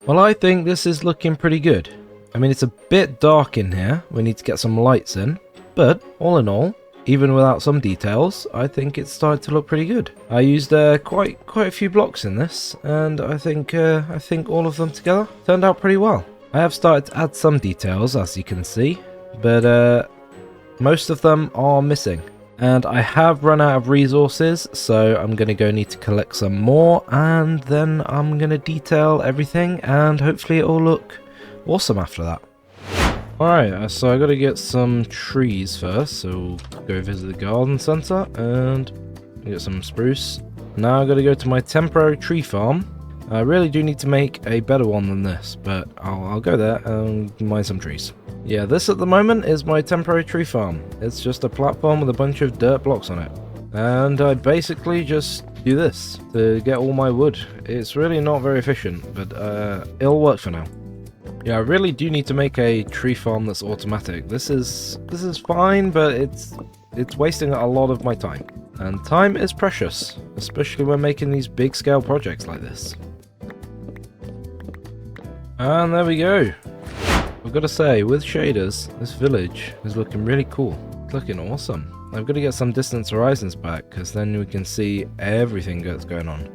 Well, I think this is looking pretty good. I mean, it's a bit dark in here. We need to get some lights in. But all in all, even without some details, I think it's starting to look pretty good. I used quite a few blocks in this, and I think all of them together turned out pretty well. I have started to add some details, as you can see, but most of them are missing. And I have run out of resources, so I'm going to need to collect some more, and then I'm going to detail everything, and hopefully it'll look awesome after that. Alright, so I got to get some trees first, so we'll go visit the garden centre, and get some spruce. Now I got to go to my temporary tree farm. I really do need to make a better one than this, but I'll go there and mine some trees. Yeah, this at the moment is my temporary tree farm. It's just a platform with a bunch of dirt blocks on it. And I basically just do this to get all my wood. It's really not very efficient, but it'll work for now. Yeah, I really do need to make a tree farm that's automatic. This is fine, but it's wasting a lot of my time. And time is precious, especially when making these big scale projects like this. And there we go. I've got to say, with shaders, this village is looking really cool. It's looking awesome. I've got to get some distance horizons back, because then we can see everything that's going on.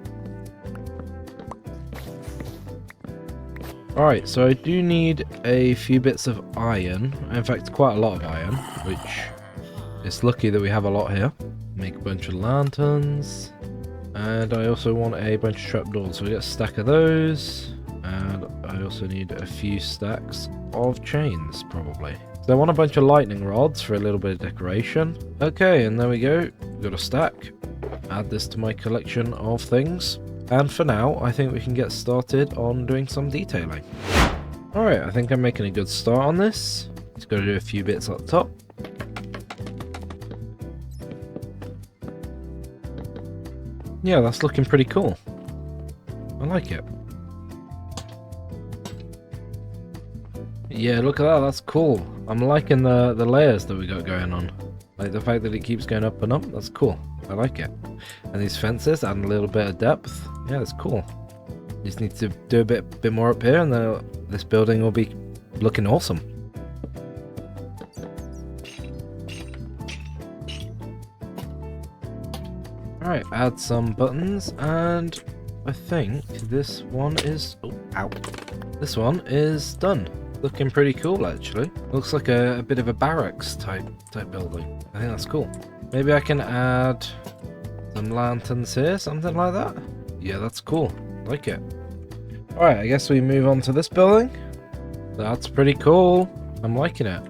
Alright, so I do need a few bits of iron. In fact, quite a lot of iron, which is lucky that we have a lot here. Make a bunch of lanterns. And I also want a bunch of trapdoors, so we get a stack of those. And I also need a few stacks of chains, probably. So I want a bunch of lightning rods for a little bit of decoration. Okay, and there we go. We've got a stack. Add this to my collection of things. And for now, I think we can get started on doing some detailing. Alright, I think I'm making a good start on this. Just got to do a few bits at the top. Yeah, that's looking pretty cool. I like it. Yeah, look at that, that's cool. I'm liking the layers that we got going on. Like the fact that it keeps going up and up, that's cool. I like it. And these fences add a little bit of depth. Yeah, that's cool. Just need to do a bit more up here, and then this building will be looking awesome. Alright, add some buttons, and I think this one is... oh, ow. This one is done. Looking pretty cool, actually. Looks like a bit of a barracks type building. I think that's cool. Maybe I can add some lanterns here, something like that. Yeah, that's cool. Like it. Alright, I guess we move on to this building. That's pretty cool. I'm liking it.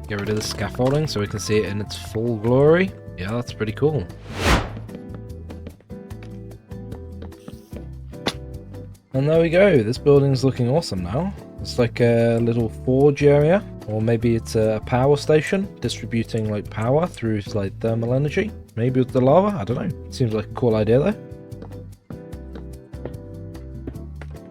Get rid of the scaffolding so we can see it in its full glory. Yeah, that's pretty cool. And there we go. This building's looking awesome now. It's like a little forge area, or maybe it's a power station distributing like power through like thermal energy. Maybe with the lava, I don't know. Seems like a cool idea though.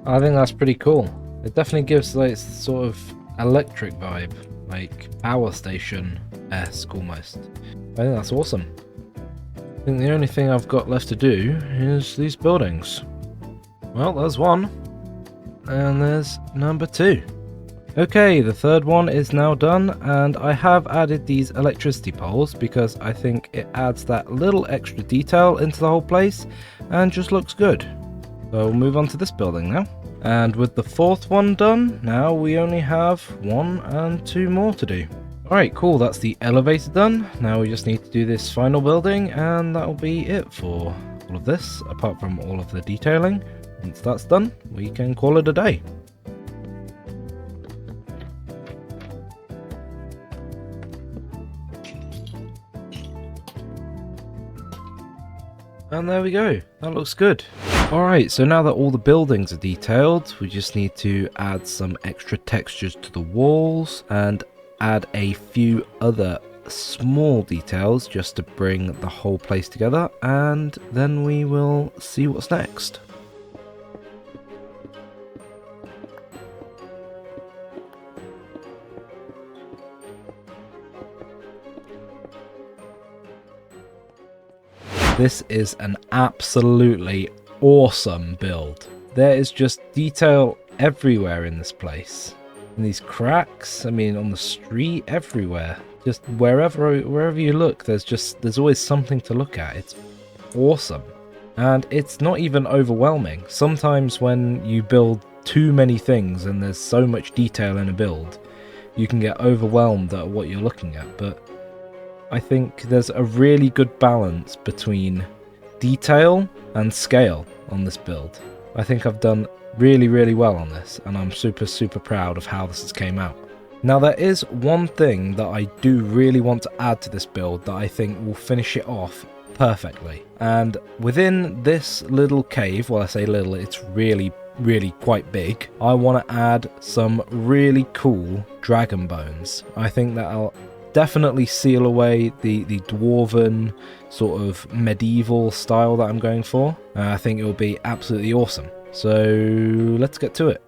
I think that's pretty cool. It definitely gives like sort of electric vibe, like power station-esque almost. I think that's awesome. I think the only thing I've got left to do is these buildings. Well, there's one. And there's number 2. Okay, the third one is now done, and I have added these electricity poles because I think it adds that little extra detail into the whole place and just looks good. So we'll move on to this building now. And with the 4th one done, now we only have 1 and 2 more to do. Alright, cool, that's the elevator done. Now we just need to do this final building, and that'll be it for all of this, apart from all of the detailing. Once that's done, we can call it a day. And there we go, that looks good. Alright, so now that all the buildings are detailed, we just need to add some extra textures to the walls and add a few other small details just to bring the whole place together, and then we will see what's next. This is an absolutely awesome build. There is just detail everywhere in this place. In these cracks, I mean on the street, everywhere. Just wherever you look, there's always something to look at. It's awesome. And it's not even overwhelming. Sometimes when you build too many things and there's so much detail in a build, you can get overwhelmed at what you're looking at, but I think there's a really good balance between detail and scale on this build. I think I've done really well on this, and I'm super proud of how this has came out. Now there is one thing that I do really want to add to this build that I think will finish it off perfectly. And within this little cave, well I say little, it's really quite big, I want to add some really cool dragon bones. I think that'll definitely seal away the dwarven sort of medieval style that I'm going for. I think it will be absolutely awesome. So let's get to it.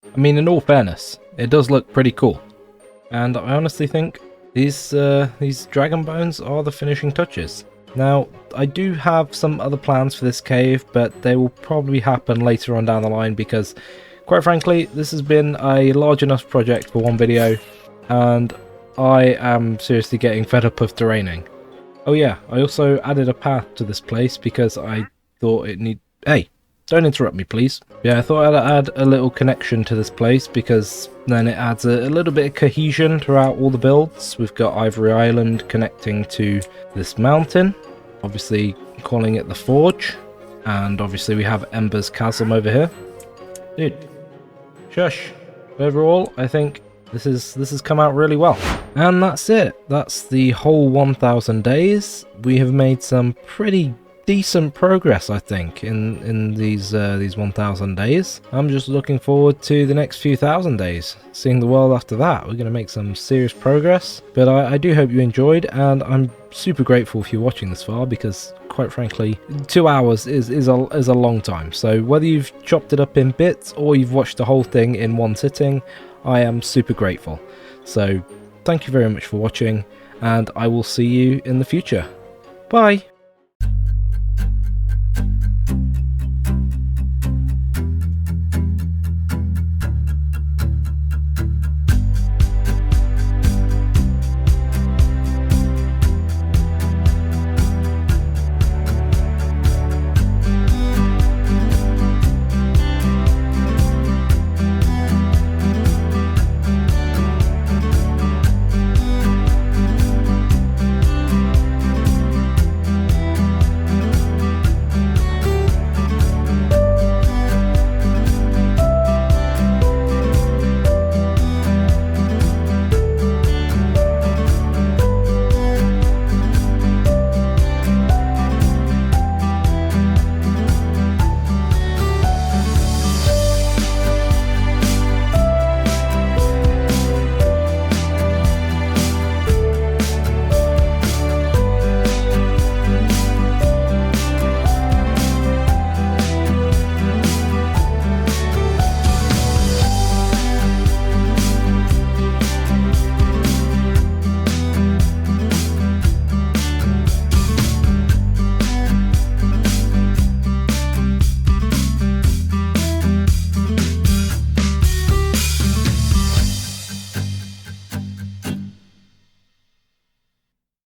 I mean, in all fairness, it does look pretty cool, and I honestly think these dragon bones are the finishing touches. Now, I do have some other plans for this cave, but they will probably happen later on down the line because, quite frankly, this has been a large enough project for one video, and I am seriously getting fed up of terraining. Oh yeah, I also added a path to this place because I thought it need... Hey! Don't interrupt me, please. Yeah, I thought I'd add a little connection to this place because then it adds a little bit of cohesion throughout all the builds. We've got Ivory Island connecting to this mountain, obviously calling it the Forge, and obviously we have Ember's Chasm over here. Dude, shush. Overall, I think this has come out really well. And that's it. That's the whole 1000 days. We have made some pretty decent progress, I think, in these 1,000 days. I'm just looking forward to the next few thousand days, seeing the world after that. We're going to make some serious progress, but I do hope you enjoyed, and I'm super grateful if you're watching this far, because quite frankly 2 hours is a long time. So whether you've chopped it up in bits or you've watched the whole thing in one sitting, I am super grateful. So thank you very much for watching, and I will see you in the future. Bye!